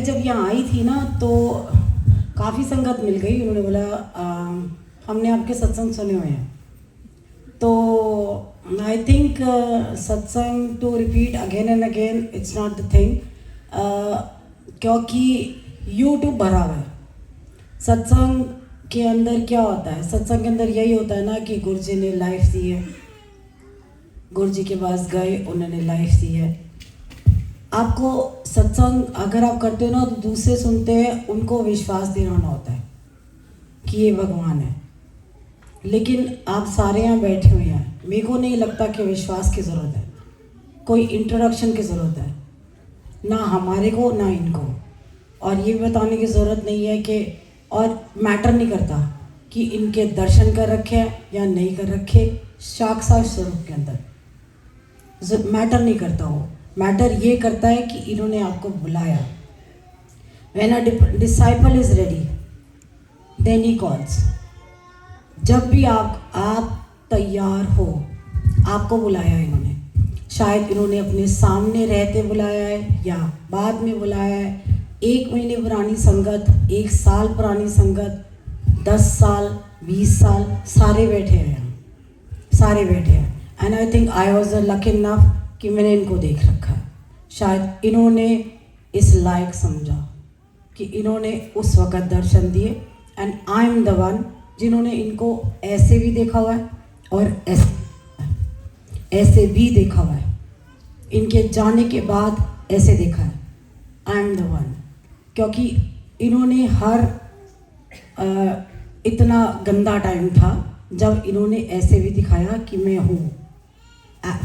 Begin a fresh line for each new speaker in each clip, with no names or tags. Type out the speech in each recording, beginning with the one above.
जब यहाँ आई थी ना तो काफ़ी संगत मिल गई। उन्होंने बोला हमने आपके सत्संग सुने हुए हैं, तो I think satsang to repeat again and again it's not the thing, क्योंकि यूट्यूब भरा हुआ है। सत्संग के अंदर क्या होता है, सत्संग के अंदर यही होता है ना कि गुरु जी ने लाइफ दी है, गुरु जी के पास गए, उन्होंने लाइफ दी है। आपको सत्संग अगर आप करते हो ना तो दूसरे सुनते हैं, उनको विश्वास दिलाना होता है कि ये भगवान है। लेकिन आप सारे यहाँ बैठे हुए हैं, मेरे को नहीं लगता कि विश्वास की ज़रूरत है, कोई इंट्रोडक्शन की ज़रूरत है, ना हमारे को ना इनको। और ये बताने की ज़रूरत नहीं है कि, और मैटर नहीं करता कि इनके दर्शन कर रखे हैं या नहीं कर रखे, साक्षात स्वरूप के अंदर मैटर नहीं करता। वो मैटर ये करता है कि इन्होंने आपको बुलाया। When a disciple is ready, then he calls. जब भी आप तैयार हो, आपको बुलाया इन्होंने। शायद इन्होंने अपने सामने रहते बुलाया है या बाद में बुलाया है। 1 महीने पुरानी संगत, 1 साल पुरानी संगत, 10 साल, 20 साल, सारे बैठे हैं यहाँ, सारे बैठे हैं। And I think I was lucky enough कि मैंने इनको देख रखा है। शायद इन्होंने इस लायक समझा कि इन्होंने उस वक़्त दर्शन दिए, and I am the one जिन्होंने इनको ऐसे भी देखा हुआ है और ऐसे भी देखा हुआ है। इनके जाने के बाद ऐसे देखा है। आई एम द वन, क्योंकि इन्होंने हर इतना गंदा टाइम था जब इन्होंने ऐसे भी दिखाया कि मैं हूँ,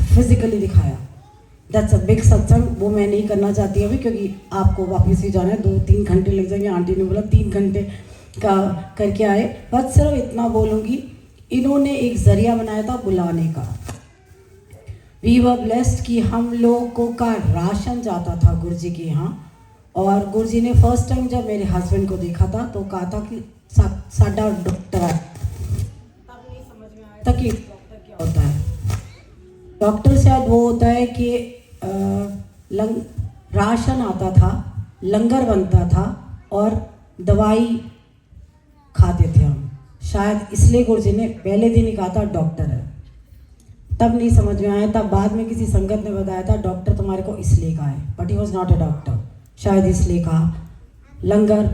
फिजिकली दिखाया। दैट्स अ बिग सत्संग। वो मैं नहीं करना चाहती अभी, क्योंकि आपको वापस भी जाना है, 2-3 घंटे लग जाएंगे। आंटी ने बोला 3 घंटे का करके आए। बस सिर्फ इतना बोलूँगी, इन्होंने एक ज़रिया बनाया था बुलाने का। वी वर ब्लेस्ड कि हम लोगों का राशन जाता था गुरु जी के यहाँ। और गुरु जी ने फर्स्ट टाइम जब मेरे हस्बैंड को देखा था तो कहा था कि साडा डॉक्टर है। तब नहीं समझ में आया था कि डॉक्टर क्या होता है। डॉक्टर शायद वो होता है कि राशन आता था, लंगर बनता था और दवाई खाते थे हम। शायद इसलिए गुरु जी ने पहले दिन ही कहा था डॉक्टर है। तब नहीं समझ में आया, तब बाद में किसी संगत ने बताया था डॉक्टर तुम्हारे को इसलिए कहा है, but he was not a doctor. शायद इसलिए कहा। लंगर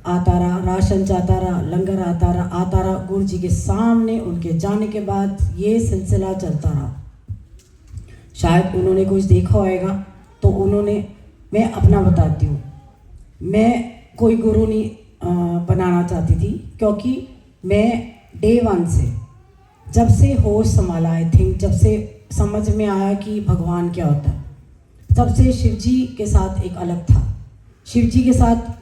आता रहा, राशन जाता रहा, लंगर आता रहा। गुरु जी के सामने उनके जाने के बाद ये सिलसिला चलता रहा। शायद उन्होंने कुछ देखा होएगा तो उन्होंने, मैं अपना बताती हूँ, मैं कोई गुरु नहीं बनाना चाहती थी, क्योंकि मैं डे 1 से, जब से होश संभाला, आई थिंक जब से समझ में आया कि भगवान क्या होता है, तब से शिव जी के साथ एक अलग था। शिव जी के साथ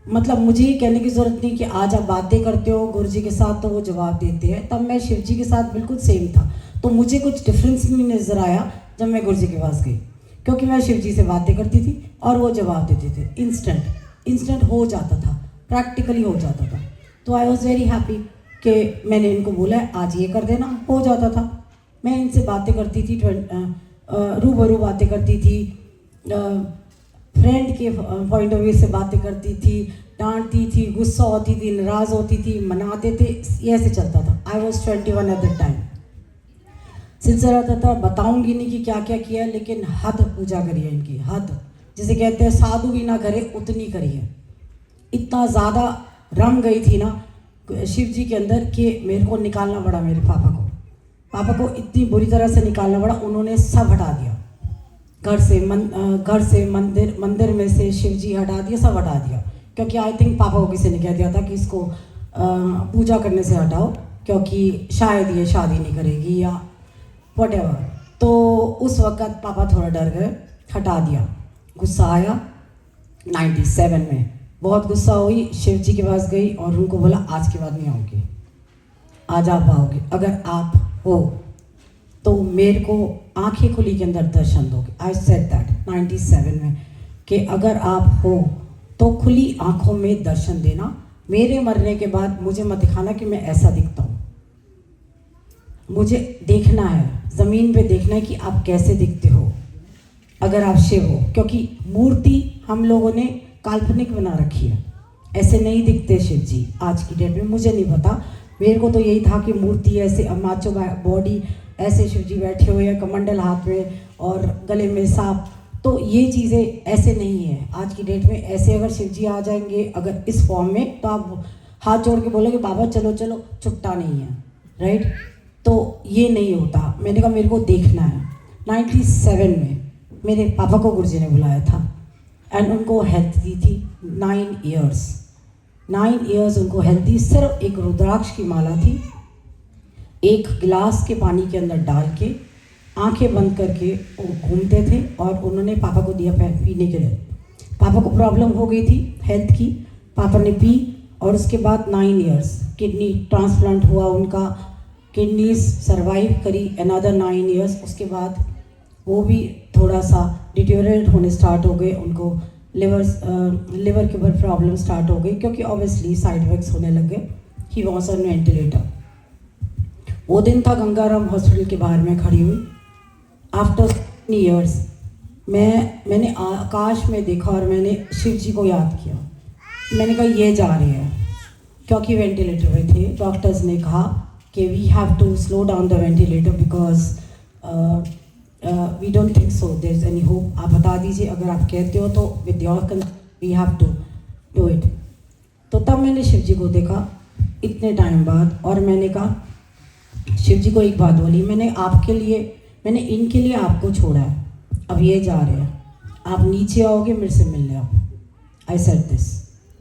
मतलब मुझे ये कहने की ज़रूरत नहीं कि आज आप बातें करते हो गुरु जी के साथ तो वो जवाब देते हैं। तब मैं शिव जी के साथ बिल्कुल सेम था, तो मुझे कुछ डिफरेंस नहीं नज़र आया जब मैं गुरु जी के पास गई, क्योंकि मैं शिव जी से बातें करती थी और वो जवाब देते थे। इंस्टेंट हो जाता था, प्रैक्टिकली हो जाता था। तो आई वॉज वेरी हैप्पी कि मैंने इनको बोला आज ये कर देना, हो जाता था। मैं इनसे बातें करती थी, रूबरू बातें करती थी, फ्रेंड के पॉइंट ऑफ व्यू से बातें करती थी, डांटती थी, गुस्सा होती थी, नाराज़ होती थी, मनाते थे, ये ऐसे चलता था। I was 21 at that time. सिलसिला रहता था, बताऊंगी नहीं कि क्या क्या किया, लेकिन हद पूजा करिए इनकी, हद जिसे कहते हैं साधु भी ना करे उतनी करिए। इतना ज़्यादा रम गई थी ना शिव जी के अंदर कि मेरे को निकालना पड़ा, मेरे पापा को इतनी बुरी तरह से निकालना पड़ा। उन्होंने सब हटा दिया, घर से मंदिर में से शिव जी हटा दिया, सब हटा दिया, क्योंकि आई थिंक पापा को किसी ने कह दिया था कि इसको पूजा करने से हटाओ, क्योंकि शायद ये शादी नहीं करेगी या व्हाटएवर। तो उस वक़्त पापा थोड़ा डर गए, हटा दिया। गुस्सा आया 97 में, बहुत गुस्सा हुई, शिव जी के पास गई और उनको बोला आज के बाद नहीं आऊँगी, आज आप आओगे, अगर आप हो तो मेरे को आंखें खुली के अंदर दर्शन दोगे। आई सेड दैट 97 में कि अगर आप हो तो खुली आंखों में दर्शन देना, मेरे मरने के बाद मुझे मत दिखाना कि मैं ऐसा दिखता हूँ। मुझे देखना है, ज़मीन पे देखना है कि आप कैसे दिखते हो अगर आप शिव हो, क्योंकि मूर्ति हम लोगों ने काल्पनिक बना रखी है, ऐसे नहीं दिखते शिव जी आज की डेट में। मुझे नहीं पता, मेरे को तो यही था कि मूर्ति ऐसे माचो बॉडी ऐसे शिव जी बैठे हुए हैं, कमंडल हाथ में और गले में सांप, तो ये चीज़ें ऐसे नहीं है आज की डेट में। ऐसे अगर शिव जी आ जाएंगे अगर इस फॉर्म में, तो आप हाथ जोड़ के बोलोगे बाबा चलो चलो, छुट्टा नहीं है, राइट। तो ये नहीं होता। मैंने कहा मेरे को देखना है। 97 में मेरे पापा को गुरुजी ने बुलाया था एंड उनको हेल्थ दी थी 9 ईयर्स। 9 ईयर्स उनको हेल्थ दी। सिर्फ एक रुद्राक्ष की माला थी, एक गिलास के पानी के अंदर डाल के आंखें बंद करके वो घूमते थे और उन्होंने पापा को दिया पीने के लिए। पापा को प्रॉब्लम हो गई थी हेल्थ की, पापा ने पी और उसके बाद 9 ईयर्स किडनी ट्रांसप्लांट हुआ उनका, किडनीज सरवाइव करी अनदर 9 ईयर्स। उसके बाद वो भी थोड़ा सा डिटेरियोरेट होने स्टार्ट हो गए, उनको लिवर के ऊपर प्रॉब्लम स्टार्ट हो गई क्योंकि ऑब्वियसली साइड इफेक्ट्स होने लग गए। He was on ventilator. वो दिन था गंगाराम हॉस्पिटल के बाहर में खड़ी हुई। आफ्टर ईयर्स मैंने आकाश में देखा और मैंने शिव जी को याद किया। मैंने कहा ये जा रहे हैं, क्योंकि वेंटिलेटर पे थे। डॉक्टर्स ने कहा कि we have to slow down the ventilator because we don't think so there is any hope. आप बता दीजिए अगर आप कहते हो तो with your we have to do it. तो तब मैंने शिव जी को देखा इतने टाइम बाद और मैंने कहा शिव जी को एक बात बोली, मैंने इनके लिए आपको छोड़ा है, अब ये जा रहे हैं, आप नीचे आओगे मेरे से मिलने आओ। I said this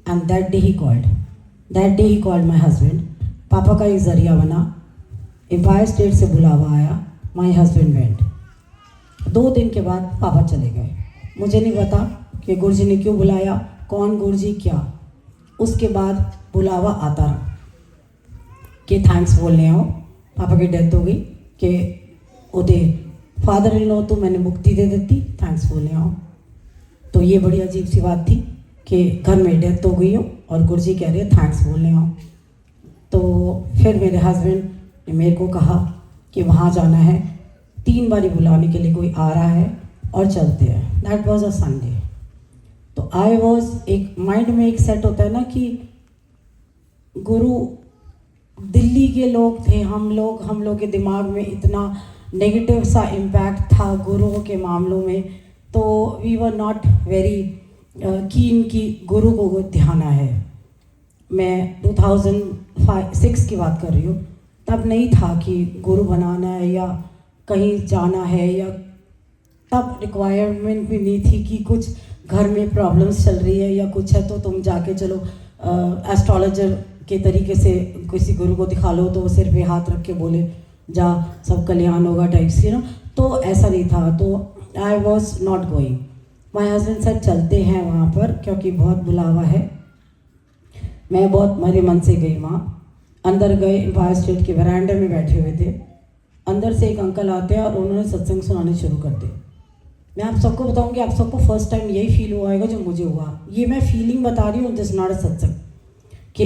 and that day he called my husband. पापा का एक जरिया बना, एम्पायर स्टेट से बुलावा आया, माई हस्बैंड वेंट। 2 दिन के बाद पापा चले गए। मुझे नहीं पता कि गुरुजी ने क्यों बुलाया, कौन गुरुजी क्या। उसके बाद बुलावा आता रहा कि थैंक्स बोलने आओ, पापा की डेथ हो गई कि ओदे फादर इन लॉ तो मैंने मुक्ति दे देती, थैंक्स बोलने आओ। तो ये बड़ी अजीब सी बात थी कि घर में डेथ हो गई हो और गुरुजी कह रहे हैं थैंक्स बोलने आओ। तो फिर मेरे हस्बैंड ने मेरे को कहा कि वहाँ जाना है, 3 बारी बुलाने के लिए कोई आ रहा है और चलते हैं। That was a Sunday. तो आई वॉज एक माइंड में एक सेट होता है ना कि गुरु दिल्ली के लोग थे, हम लोग के दिमाग में इतना नेगेटिव सा इम्पैक्ट था गुरुओं के मामलों में, तो we were not very keen कि गुरु को ध्यान है। मैं 2006 की बात कर रही हूँ, तब नहीं था कि गुरु बनाना है या कहीं जाना है, या तब रिक्वायरमेंट भी नहीं थी कि कुछ घर में प्रॉब्लम्स चल रही है या कुछ है तो तुम जाके चलो एस्ट्रोलॉजर के तरीके से किसी गुरु को दिखा लो तो वो सिर पे हाथ रख के बोले जा सब कल्याण होगा टाइप्स की ना। तो ऐसा नहीं था, तो I was not going. My husband said चलते हैं वहाँ पर क्योंकि बहुत बुलावा है। मैं बहुत मेरे मन से गई वहाँ। अंदर गए, एम्पायर स्टेट के वरांडे में बैठे हुए थे। अंदर से एक अंकल आते हैं और उन्होंने सत्संग सुनाने शुरू कर दिए। मैं आप सबको बताऊंगी, आप सबको फर्स्ट टाइम यही फील हुआ होगा जो मुझे हुआ। ये मैं फीलिंग बता रही हूँ, दिस नॉट अ सत्संग, कि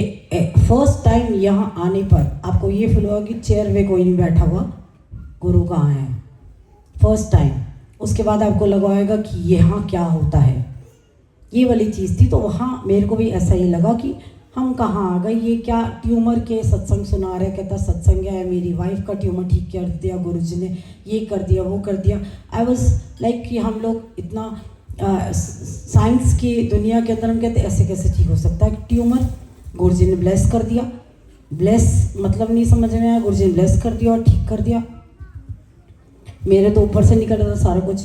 फर्स्ट टाइम यहाँ आने पर आपको ये फील होगा कि चेयर में कोई नहीं बैठा हुआ, गुरु कहाँ है, फर्स्ट टाइम। उसके बाद आपको लगवाएगा कि यहाँ क्या होता है, ये वाली चीज़ थी। तो वहाँ मेरे को भी ऐसा ही लगा कि हम कहाँ आ गए, ये क्या ट्यूमर के सत्संग सुना रहे। कहता सत्संग है, मेरी वाइफ का ट्यूमर ठीक कर दिया गुरुजी ने, ये कर दिया वो कर दिया। आई वॉज लाइक कि हम लोग इतना साइंस की दुनिया के अंदर हम कहते ऐसे कैसे ठीक हो सकता है ट्यूमर। गुरुजी ने ब्लेस कर दिया, ब्लेस मतलब नहीं समझ में आया, गुरुजी ने ब्लेस कर दिया और ठीक कर दिया। मेरे तो ऊपर से निकल रहा था सारा कुछ।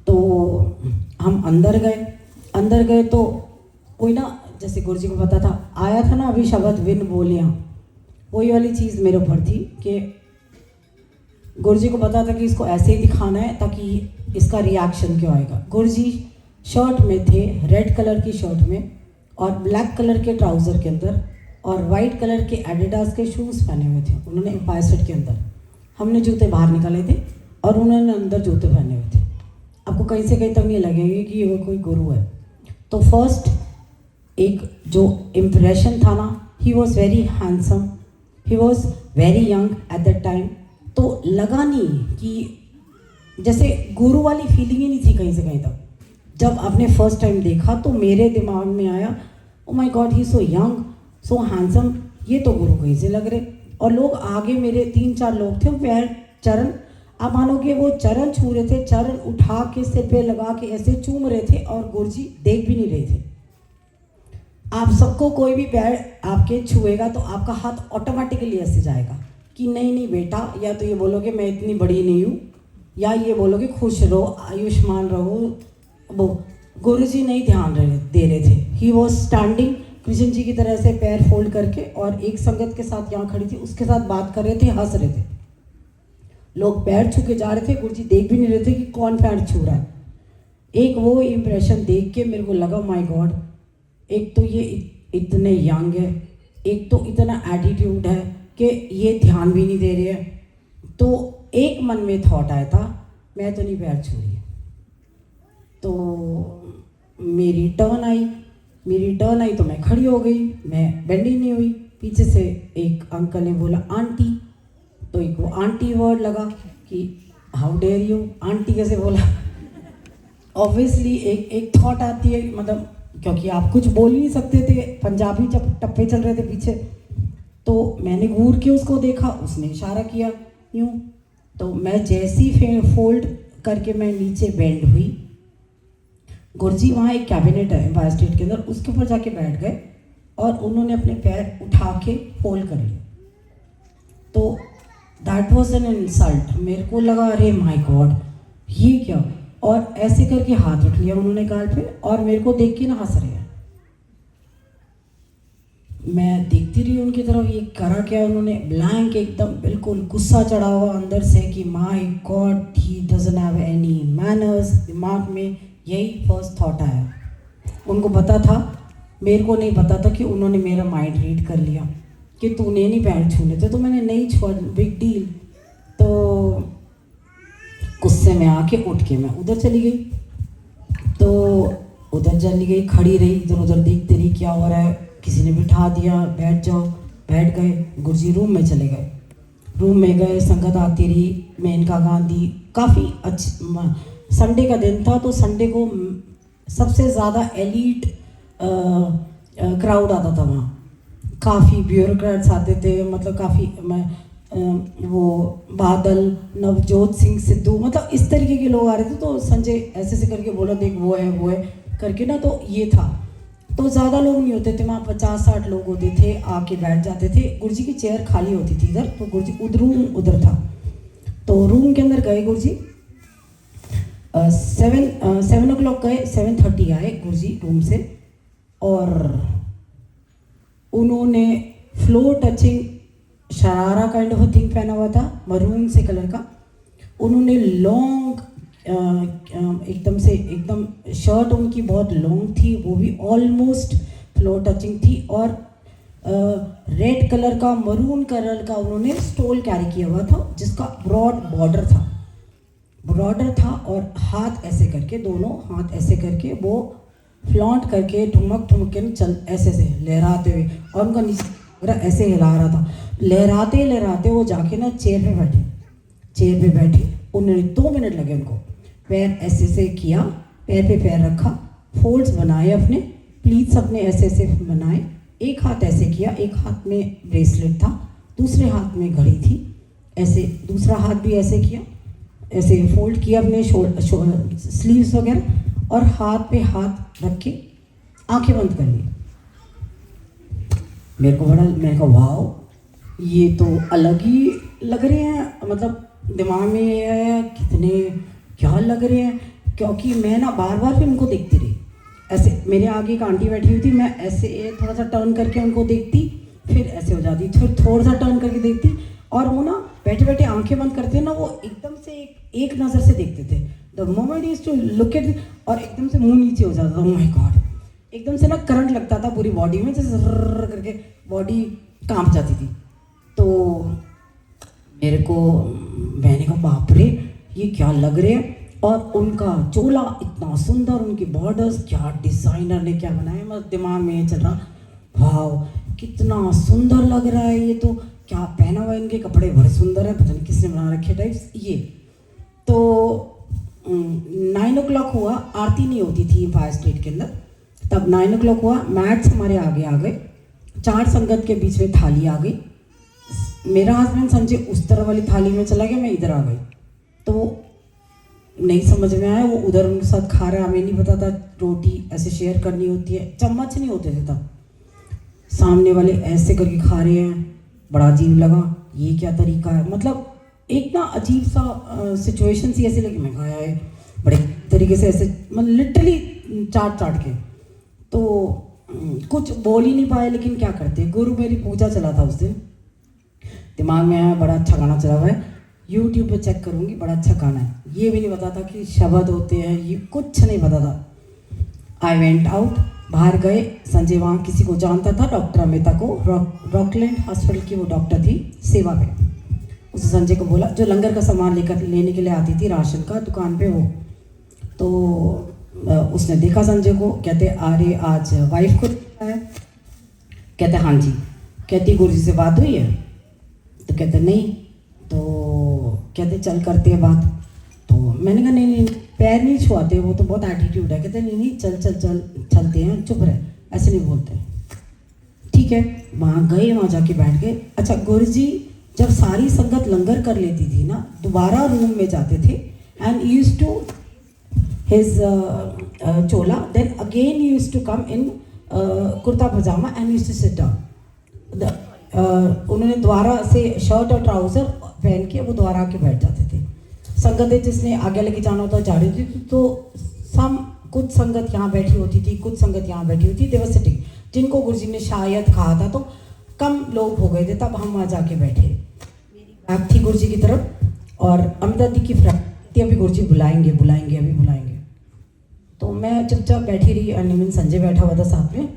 तो हम अंदर गए तो कोई ना, जैसे गुरुजी को पता था, आया था ना अभी शब्द विन बोलियाँ, वही वाली चीज़ मेरे ऊपर थी कि गुरुजी को पता था कि इसको ऐसे ही दिखाना है ताकि इसका रिएक्शन क्या आएगा। गुरुजी शर्ट में थे, रेड कलर की शर्ट में और ब्लैक कलर के ट्राउज़र के अंदर और वाइट कलर के एडिडास के शूज़ पहने हुए थे। उन्होंने एम्पायर स्टेट के अंदर, हमने जूते बाहर निकाले थे और उन्होंने अंदर जूते पहने हुए थे। आपको कहीं से कहीं तक नहीं लगेंगे कि ये कोई गुरु है। तो फर्स्ट एक जो इम्प्रेशन था ना, he was very handsome, he was very young at that time. तो लगा नहीं कि जैसे गुरु वाली फीलिंग ही नहीं थी कहीं से कहीं तक। जब आपने फर्स्ट टाइम देखा तो मेरे दिमाग में आया, oh my God he so young, so handsome, ये तो गुरु को से लग रहे। और लोग आगे मेरे 3-4 लोग थे, पैर चरण, आप मानोगे वो चरण छू रहे थे, चरण उठा के सिर पे लगा के ऐसे चूम रहे थे और गुरुजी देख भी नहीं रहे थे। आप सबको कोई भी पैर आपके छुएगा तो आपका हाथ ऑटोमेटिकली ऐसे जाएगा कि नहीं नहीं बेटा, या तो ये बोलोगे मैं इतनी बड़ी नहीं हूँ, या ये बोलोगे खुश रहो आयुष्मान रहो। वो गुरुजी नहीं ध्यान दे रहे थे। He was standing Krishna ji की तरह से पैर फोल्ड करके, और एक संगत के साथ यहाँ खड़ी थी, उसके साथ बात कर रहे थे, हंस रहे थे। लोग पैर छू के जा रहे थे, गुरुजी देख भी नहीं रहे थे कि कौन पैर छू रहा है। एक वो इम्प्रेशन देख के मेरे को लगा माय गॉड, एक तो ये इतने यंग है, एक तो इतना एटीट्यूड है कि ये ध्यान भी नहीं दे रहे हैं। तो एक मन में थॉट आया था, मैं तो नहीं पैर छू रही। तो मेरी टर्न आई तो मैं खड़ी हो गई, मैं बेंड ही नहीं हुई। पीछे से एक अंकल ने बोला आंटी, तो एक वो आंटी वर्ड लगा कि हाउ डेयर यू, आंटी कैसे बोला। ऑब्वियसली एक थॉट आती है, मतलब क्योंकि आप कुछ बोल नहीं सकते थे, पंजाबी जब टप्पे चल रहे थे पीछे, तो मैंने घूर के उसको देखा, उसने इशारा किया यूँ, तो मैं जैसी फोल्ड करके मैं नीचे बेंड हुई, गुरुजी वहाँ एक कैबिनेट है एम्पायर स्टेट के अंदर, उसके ऊपर जाके बैठ गए और उन्होंने अपने पैर उठा के फोल्ड कर लिए। तो दैट वॉज एन इंसल्ट। मेरे को लगा अरे माय गॉड ये क्या, और ऐसे करके हाथ रख लिया उन्होंने गाल पे, और मेरे को देख के ना हंस रहे हैं। मैं देखती रही उनकी तरफ, ये करा क्या उन्होंने, ब्लैंक एकदम, बिल्कुल गुस्सा चढ़ा हुआ अंदर से कि my God he doesn't have any manners. दिमाग में यही फर्स्ट थॉट आया। उनको पता था, मेरे को नहीं पता था कि उन्होंने मेरा माइंड रीड कर लिया कि तूने नहीं पैर छूने थे, तो मैंने नहीं छुआ, बिग डील। तो गुस्से में आके उठ के मैं उधर चली गई। तो उधर चली गई, खड़ी रही, इधर उधर देखती रही क्या हो रहा है। किसी ने बिठा दिया, बैठ जाओ, बैठ गए। गुरुजी रूम में चले गए, रूम में गए, संगत आती रही, मेनका गांधी, काफ़ी अच्छा संडे का दिन था, तो संडे को सबसे ज़्यादा एलीट क्राउड आता था वहाँ। काफ़ी ब्यूरोक्रेट्स आते थे, मतलब काफ़ी वो बादल, नवजोत सिंह सिद्धू, मतलब इस तरीके के लोग आ रहे थे। तो संजय ऐसे ऐसे करके बोला देख वो है करके ना, तो ये था। तो ज़्यादा लोग नहीं होते थे वहाँ, 50-60 लोग होते थे, आके बैठ जाते थे। गुरुजी की चेयर खाली होती थी इधर, तो गुरुजी रूम उधर था। तो रूम के अंदर गए गुरुजी, 7 o'clock गए, 7:30 आए गुरुजी रूम से, और उन्होंने floor touching sharara kind of thing पहना हुआ था, मरून से कलर का। उन्होंने लॉन्ग एकदम शर्ट उनकी बहुत लॉन्ग थी, वो भी ऑलमोस्ट फ्लोर टचिंग थी, और रेड कलर का, मरून कलर का उन्होंने स्टोल कैरी किया हुआ था, जिसका ब्रॉड बॉर्डर था, और हाथ ऐसे करके, दोनों हाथ ऐसे करके वो फ्लॉन्ट करके ठुमक के चल ऐसे से लहराते हुए, और उनका नीचे ऐसे हिला रहा था। लहराते वो जाके ना चेयर पे बैठे। उन्होंने 2 मिनट लगे उनको, पैर ऐसे से किया, पैर पे पैर रखा, फोल्ड्स बनाए अपने, प्लीट्स अपने ऐसे ऐसे बनाए, एक हाथ ऐसे किया, एक हाथ में ब्रेसलेट था, दूसरे हाथ में घड़ी थी, ऐसे दूसरा हाथ भी ऐसे किया, ऐसे फोल्ड किया अपने स्लीव्स वगैरह, और हाथ पे हाथ रख के आंखें बंद कर ली। मैंने कहा वाओ ये तो अलग ही लग रहे हैं, मतलब दिमाग में ये है कितने क्या लग रहे हैं, क्योंकि मैं ना बार बार फिर उनको देखती रही। ऐसे मेरे आगे एक आंटी बैठी हुई थी, मैं ऐसे थोड़ा सा टर्न करके उनको देखती, फिर ऐसे हो जाती, फिर थोड़ा सा टर्न करके देखती, और वो ना बैठे बैठे आंखें बंद करते ना, वो एकदम से एक नज़र से देखते थे। The moment is to look at, और एकदम से मुंह नीचे हो जाता था। ओह माय गॉड, एकदम से ना करंट लगता था पूरी बॉडी में, जैसे रर करके बॉडी कांप जाती थी। तो मैंने कहा बाप रे ये क्या लग रहे हैं, और उनका चोला इतना सुंदर, उनकी बॉर्डर्स, क्या डिज़ाइनर ने क्या बनाया, मतलब दिमाग में ये चल रहा, वाह कितना सुंदर लग रहा है, ये तो क्या पहना हुआ है, इनके कपड़े बड़े सुंदर हैं, पता नहीं किसने बना रखे टाइप्स ये। तो 9 o'clock हुआ, आरती नहीं होती थी फायर स्टेट के अंदर, तब 9 o'clock हुआ, मैट्स हमारे आगे आ गए, 4 संगत के बीच में थाली आ गई, मेरा हस्बैंड संजय उस तरह वाली थाली में चला गया, मैं इधर आ गई, तो नहीं समझ में आया, वो उधर उनके साथ खा रहा है, हमें नहीं पता था रोटी ऐसे शेयर करनी होती है, चम्मच नहीं होते थे तब, सामने वाले ऐसे करके खा रहे हैं, बड़ा अजीब लगा, ये क्या तरीका है, मतलब एक ना अजीब सा सिचुएशन सी ऐसी लगी, मैं कहा है बड़े तरीके से ऐसे मतलब लिटरली चाट के, तो कुछ बोल ही नहीं पाए, लेकिन क्या करते, गुरु मेरी पूजा चला था उस दिन, दिमाग में आया बड़ा अच्छा गाना चला हुआ है, यूट्यूब पे चेक करूँगी, बड़ा अच्छा गाना है, ये भी नहीं पता था कि शब्द होते हैं, ये कुछ नहीं पता था। आई वेंट आउट, बाहर गए, संजय वहाँ किसी को जानता था, डॉक्टर अमिता को, रॉकलैंड हॉस्पिटल की वो डॉक्टर थी सेवा पे, उसने संजय को बोला, जो लंगर का सामान लेने के लिए आती थी राशन का दुकान पे वो, तो उसने देखा संजय को, कहते अरे आज वाइफ को है, कहते हाँ जी, कहती गुरु जी से बात हुई है, तो कहते नहीं, तो कहते चल करते हैं बात, तो मैंने कहा नहीं पैर नहीं छुआते, वो तो बहुत एटीट्यूड है, कहते नहीं चलते हैं, चुप रहे, ऐसे नहीं बोलते, ठीक है, वहाँ गए, वहाँ जाके बैठ गए। अच्छा, गुरु जी जब सारी संगत लंगर कर लेती थी ना, दोबारा रूम में जाते थे, and used to his chola, then again used to come in kurta pajama and used to sit down, उन्होंने दोबारा से शर्ट और ट्राउज़र पहन के वो दोबारा आके बैठ जाते थे। संगतें जिसने आगे लेके जाना होता जा रही थी, तो कुछ संगत यहाँ बैठी होती थी, कुछ संगत यहाँ बैठी होती, देवर सिटिंग, जिनको गुरुजी ने शायद कहा था, तो कम लोग हो गए थे, तब हम वहाँ जाके बैठे, बैग थी गुरुजी की तरफ, और अमिता दी की फ्रैक थी, अभी गुरुजी बुलाएंगे अभी बुलाएंगे, तो मैं चुपचाप बैठी रही, अनिमिन संजय बैठा हुआ था साथ में।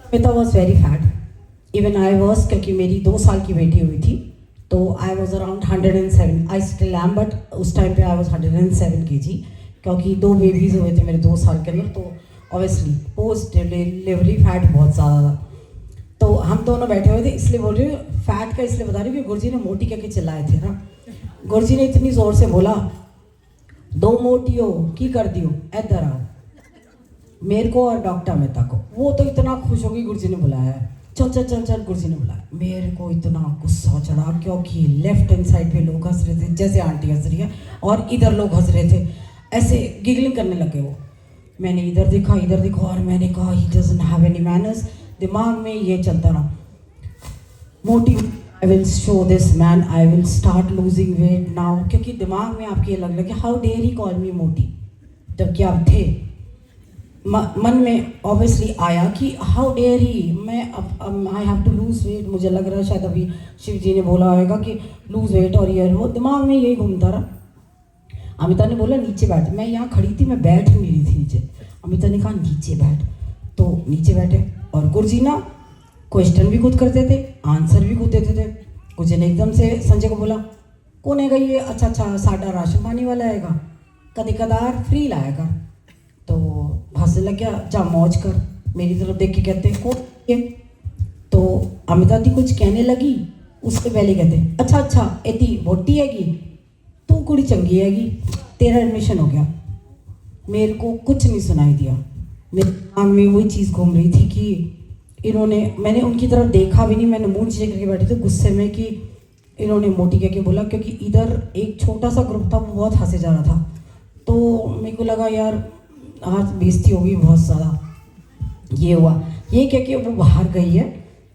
Amita was very fat, even I was, क्योंकि मेरी 2 साल की बेटी हुई थी, तो I was around 107, I still am, but उस टाइम पे आई वॉज 107 kg, क्योंकि 2 बेबीज़ हुए थे मेरे 2 साल के अंदर, तो ऑब्वियसली पोस्ट डिलीवरी फैट बहुत ज़्यादा था, तो हम दोनों बैठे हुए थे, इसलिए बोल रही हूँ फैट का, इसलिए बता रही हूँ कि गुरुजी ने मोटी कह के चिल्लाए थे ना, गुरुजी ने इतनी ज़ोर से बोला, 2 मोटी हो की कर दियो, इधर आओ, मेरे को और डॉक्टर अमिता को, वो तो इतना खुश होगी गुरुजी ने बुलाया है, चल गुरुजी ने बुलाया, मेरे को इतना गुस्सा चढ़ा, क्योंकि लेफ्ट हैंड साइड पे लोग हंस रहे थे, जैसे आंटी हंस रही है, और इधर लोग हंस रहे थे, ऐसे गिगलिंग करने लगे वो, मैंने इधर देखा, और मैंने कहा he doesn't have any manners, दिमाग में ये चलता रहा, मोटी, I will show this man, I will start losing weight now, क्योंकि दिमाग में आपके ये लग रहा है कि how dare he call me मोटी, जबकि आप थे, मन में ऑब्वियसली आया कि हाउ डेयर ही, मैं अब I have to lose weight, मुझे लग रहा है शायद अभी शिव जी ने बोला होगा कि लूज वेट, और ये वो दिमाग में यही घूमता रहा। अमिता ने बोला नीचे बैठ, मैं यहाँ खड़ी थी, मैं बैठ नहीं रही थी नीचे, अमिता ने कहा नीचे बैठ, तो नीचे बैठे, और गुरुजी ना क्वेश्चन भी खुद करते थे, आंसर भी खुद देते थे। गुरुजी ने एकदम से संजय को बोला, कौन है ये, अच्छा साडा राशन पानी वाला आएगा, कभी कदार फ्री लाया कर, तो हंसने लग गया, जा मौज कर, मेरी तरफ देख के कहते कौन है, तो अमिता दी कुछ कहने लगी, उससे पहले कहते अच्छा एती वोटी हैगी, तू कुड़ी चंगी हैगी, तेरा एडमिशन हो गया। मेरे को कुछ नहीं सुनाई दिया, मेरे दिमाग में वही चीज़ घूम रही थी कि मैंने उनकी तरफ देखा भी नहीं, मैंने मुंह नीचे करके बैठी थी गुस्से में कि इन्होंने मोटी कह के बोला, क्योंकि इधर एक छोटा सा ग्रुप था, वो बहुत हंसे जा रहा था, तो मेरे को लगा यार आज बेइज्जती होगी बहुत ज़्यादा, ये हुआ, ये कह के वो बाहर गई है,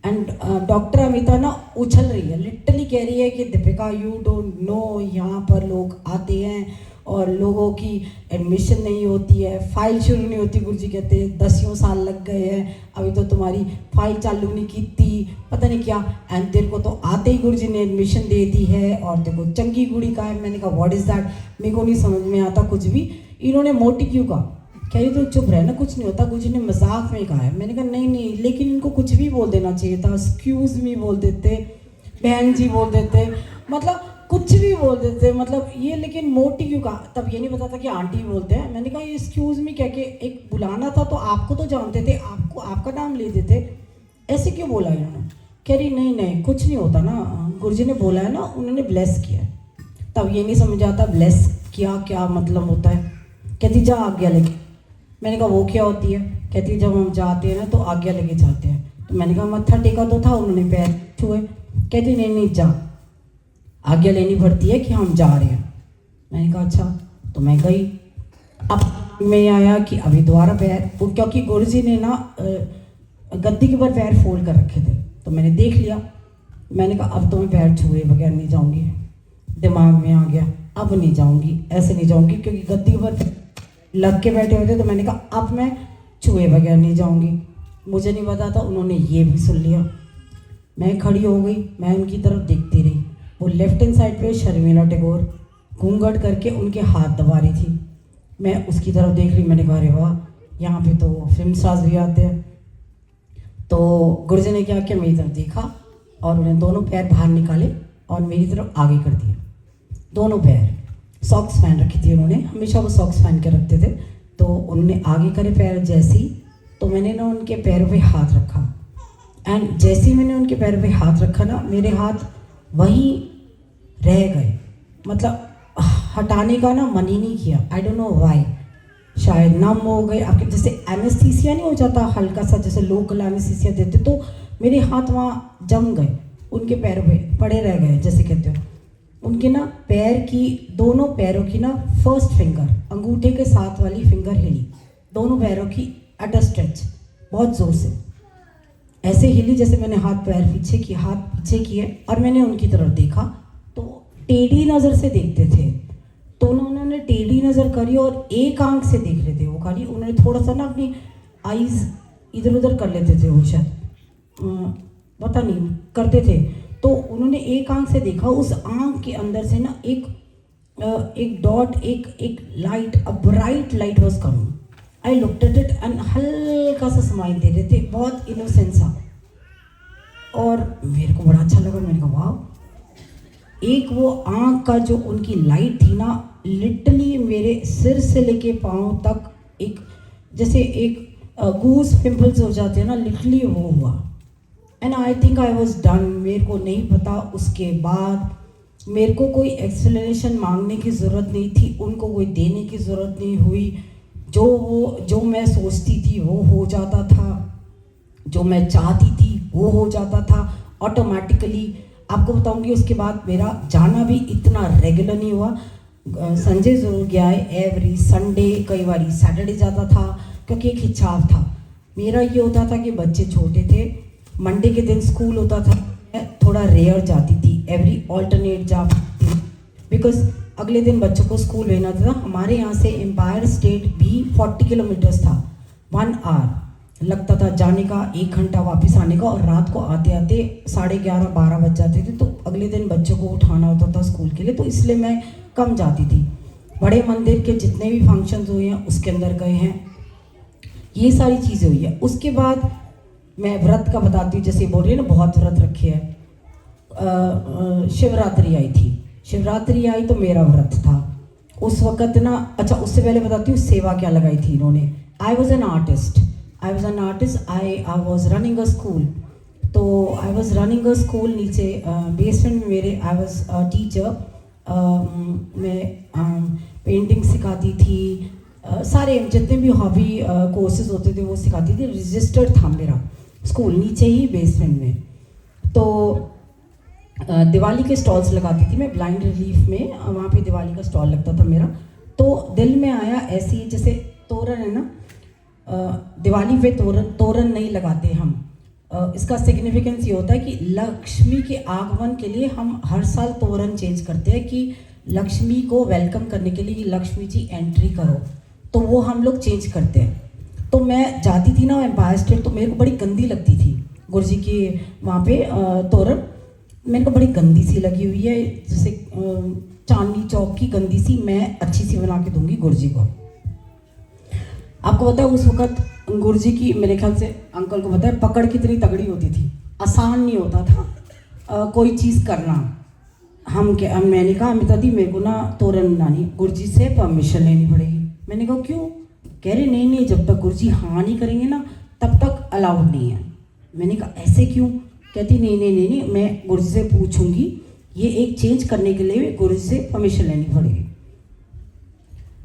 एंड डॉक्टर अमिता ना उछल रही है, लिटरली कह रही है कि दीपिका यू डोंट नो, यहाँ पर लोग आते हैं और लोगों की एडमिशन नहीं होती है, फाइल शुरू नहीं होती, गुरुजी कहते हैं 10 साल लग गए हैं, अभी तो तुम्हारी फाइल चालू नहीं की थी, पता नहीं क्या, एंड तेरे को तो आते ही गुरुजी ने एडमिशन दे दी है, और तेरे को चंगी कुड़ी का है। मैंने कहा व्हाट इज़ दैट, मेरे को नहीं समझ में आता कुछ भी, इन्होंने मोटी क्यों कहा, कह रही तो चुप रहे ना, कुछ नहीं होता, गुरुजी ने मजाक में कहा है। मैंने कहा नहीं, लेकिन इनको कुछ भी बोल देना चाहिए था, एक्सक्यूज़ मी बोल देते, बहन जी बोल देते, मतलब कुछ भी बोल देते, मतलब ये, लेकिन मोटी क्यों कहा, तब ये नहीं पता था कि आंटी बोलते हैं। मैंने कहा ये एक्सक्यूज़ मी कह के एक बुलाना था, तो आपको तो जानते थे, आपको आपका नाम ले देते, ऐसे क्यों बोला इन्होंने। कह रही नहीं कुछ नहीं होता ना, गुरुजी ने बोला है ना, उन्होंने ब्लेस किया है। तब ये नहीं समझ आता ब्लेस किया, क्या मतलब होता है? कहती जा आज्ञा लेके। मैंने कहा वो क्या होती है? कहती जब हम जाते हैं ना तो आज्ञा लेके जाते हैं। तो मैंने कहा मत्था टेका तो था, उन्होंने पैर छुए। कहती नहीं नहीं जा, आज्ञा लेनी पड़ती है कि हम जा रहे हैं। मैंने कहा अच्छा। तो मैं गई। अब मैं आया कि अभी दोबारा पैर, क्योंकि गुरु जी ने ना गद्दी के ऊपर पैर फोल्ड कर रखे थे, तो मैंने देख लिया। मैंने कहा अब तो मैं पैर छुए बगैर नहीं जाऊंगी। दिमाग में आ गया अब नहीं जाऊंगी, ऐसे नहीं जाऊंगी, क्योंकि गद्दी के ऊपर लग के बैठे हुए थे। तो मैंने कहा अब मैं छुए बगैर नहीं जाऊंगी। मुझे नहीं पता था, उन्होंने ये भी सुन लिया। मैं खड़ी हो गई, मैं उनकी तरफ देखती रही। वो लेफ्ट हैंड साइड पे शर्मिला टैगोर घूंघट करके उनके हाथ दबा रही थी। मैं उसकी तरफ देख रही। मैंने कहा अरे वाह, यहाँ पे तो फिल्म स्टार्स भी आते हैं। तो गुरुजी ने क्या किया, मेरी तरफ देखा और उन्हें दोनों पैर बाहर निकाले और मेरी तरफ आगे कर दिए। दोनों पैर, सॉक्स पहन रखी थी उन्होंने, हमेशा वो सॉक्स पहन के रखते थे। तो उन्होंने आगे करे पैर जैसी, तो मैंने ना उनके पैरों पे हाथ रखा। एंड जैसे ही मैंने उनके पैरों पे हाथ रखा ना, मेरे हाथ वहीं रह गए। मतलब हटाने का ना मन ही नहीं किया। आई डोंट नो व्हाई, शायद नम हो गए। आपके जैसे एनेस्थीसिया नहीं हो जाता हल्का सा, जैसे लोकल एनेस्थीसिया देते, तो मेरे हाथ वहाँ जम गए, उनके पैरों पे पड़े रह गए जैसे कहते हो। उनके ना पैर की, दोनों पैरों की ना फर्स्ट फिंगर, अंगूठे के साथ वाली फिंगर हिली, दोनों पैरों की एट अ स्ट्रेच, बहुत ज़ोर से ऐसे हिली जैसे मैंने हाथ पीछे किए। और मैंने उनकी तरफ देखा तो टेढ़ी नज़र से देखते थे। तो उन्होंने टेढ़ी नज़र करी और एक आंख से देख रहे थे वो खाली। उन्होंने थोड़ा सा ना अपनी आईज इधर उधर कर लेते थे वो, शायद पता नहीं करते थे। तो उन्होंने एक आंख से देखा, उस आंख के अंदर से ना एक डॉट, एक light, a bright light was coming. I looked at it and हल्का सा स्माइल दे रहे थे, बहुत इनोसेंट सा। और मेरे को बड़ा अच्छा लगा। मैंने कहा वाह, एक वो आंख का जो उनकी लाइट थी ना, लिटरली मेरे सिर से लेके पाँव तक एक, जैसे एक गूस पिंपल्स हो जाते हैं ना, लिटरली वो हुआ। And I think I was done. मेरे को नहीं पता, उसके बाद मेरे को कोई एक्सप्लेनेशन मांगने की ज़रूरत नहीं थी, उनको कोई देने की ज़रूरत नहीं हुई। जो मैं सोचती थी वो हो जाता था, जो मैं चाहती थी वो हो जाता था ऑटोमेटिकली। आपको बताऊंगी उसके बाद मेरा जाना भी इतना रेगुलर नहीं हुआ। संजय ज़रूर गया है एवरी संडे, कई बार सैटरडे जाता था, क्योंकि एक हिसाब था मेरा। ये होता था कि बच्चे छोटे थे, मंडे के दिन स्कूल होता था, मैं थोड़ा रेयर जाती थी, एवरी ऑल्टरनेट जाती थी, बिकॉज अगले दिन बच्चों को स्कूल भेजना था। हमारे यहाँ से एम्पायर स्टेट भी 40 किलोमीटर्स था, 1 आवर लगता था जाने का, 1 घंटा वापस आने का, और रात को आते आते 11:30-12 बज जाते थे। तो अगले दिन बच्चों को उठाना होता था स्कूल के लिए, तो इसलिए मैं कम जाती थी। बड़े मंदिर के जितने भी फंक्शंस हुए हैं उसके अंदर गए हैं, ये सारी चीज़ें हुई है। उसके बाद मैं व्रत का बताती हूँ, जैसे बोल रही है ना बहुत व्रत रखे हैं। शिवरात्रि आई थी, शिवरात्रि आई तो मेरा व्रत था उस वक़्त ना। अच्छा, उससे पहले बताती हूँ सेवा क्या लगाई थी इन्होंने। I was an artist, I was running a school. तो I was running a school नीचे बेसमेंट में मेरे, आई वॉज टीचर। मैं पेंटिंग सिखाती थी, सारे जितने भी हॉबी कोर्सेज होते थे वो सिखाती थी। रजिस्टर्ड था मेरा स्कूल नीचे ही बेसमेंट में। तो दिवाली के स्टॉल्स लगाती थी मैं, ब्लाइंड रिलीफ में, वहाँ पे दिवाली का स्टॉल लगता था मेरा। तो दिल में आया ऐसी, जैसे तोरण है ना, दिवाली पे तोरण नहीं लगाते हम। इसका सिग्निफिकेंस ये होता है कि लक्ष्मी के आगमन के लिए हम हर साल तोरण चेंज करते हैं, कि लक्ष्मी को वेलकम करने के लिए लक्ष्मी जी एंट्री करो, तो वो हम लोग चेंज करते हैं। तो मैं जाती थी ना एम्पायर स्टेट, तो मेरे को बड़ी गंदी लगती थी गुरुजी की वहाँ पे तोरण। मेरे को बड़ी गंदी सी लगी हुई है, जैसे चांदनी चौक की गंदी सी, मैं अच्छी सी बना के दूंगी गुरुजी को। आपको पता है उस वक्त गुरुजी की, मेरे ख्याल से अंकल को पता है, पकड़ कितनी तगड़ी होती थी, आसान नहीं होता था कोई चीज़ करना। मैंने कहा अमिता दी मेरे को ना तोरण बनानी, गुरुजी से परमिशन लेनी पड़ेगी। मैंने कहा क्यों? कह रहे नहीं, जब तक गुरुजी हाँ नहीं करेंगे ना तब तक अलाउड नहीं है। मैंने कहा ऐसे क्यों? कहती नहीं, मैं गुरुजी से पूछूंगी, ये एक चेंज करने के लिए गुरुजी से परमिशन लेनी पड़ेगी।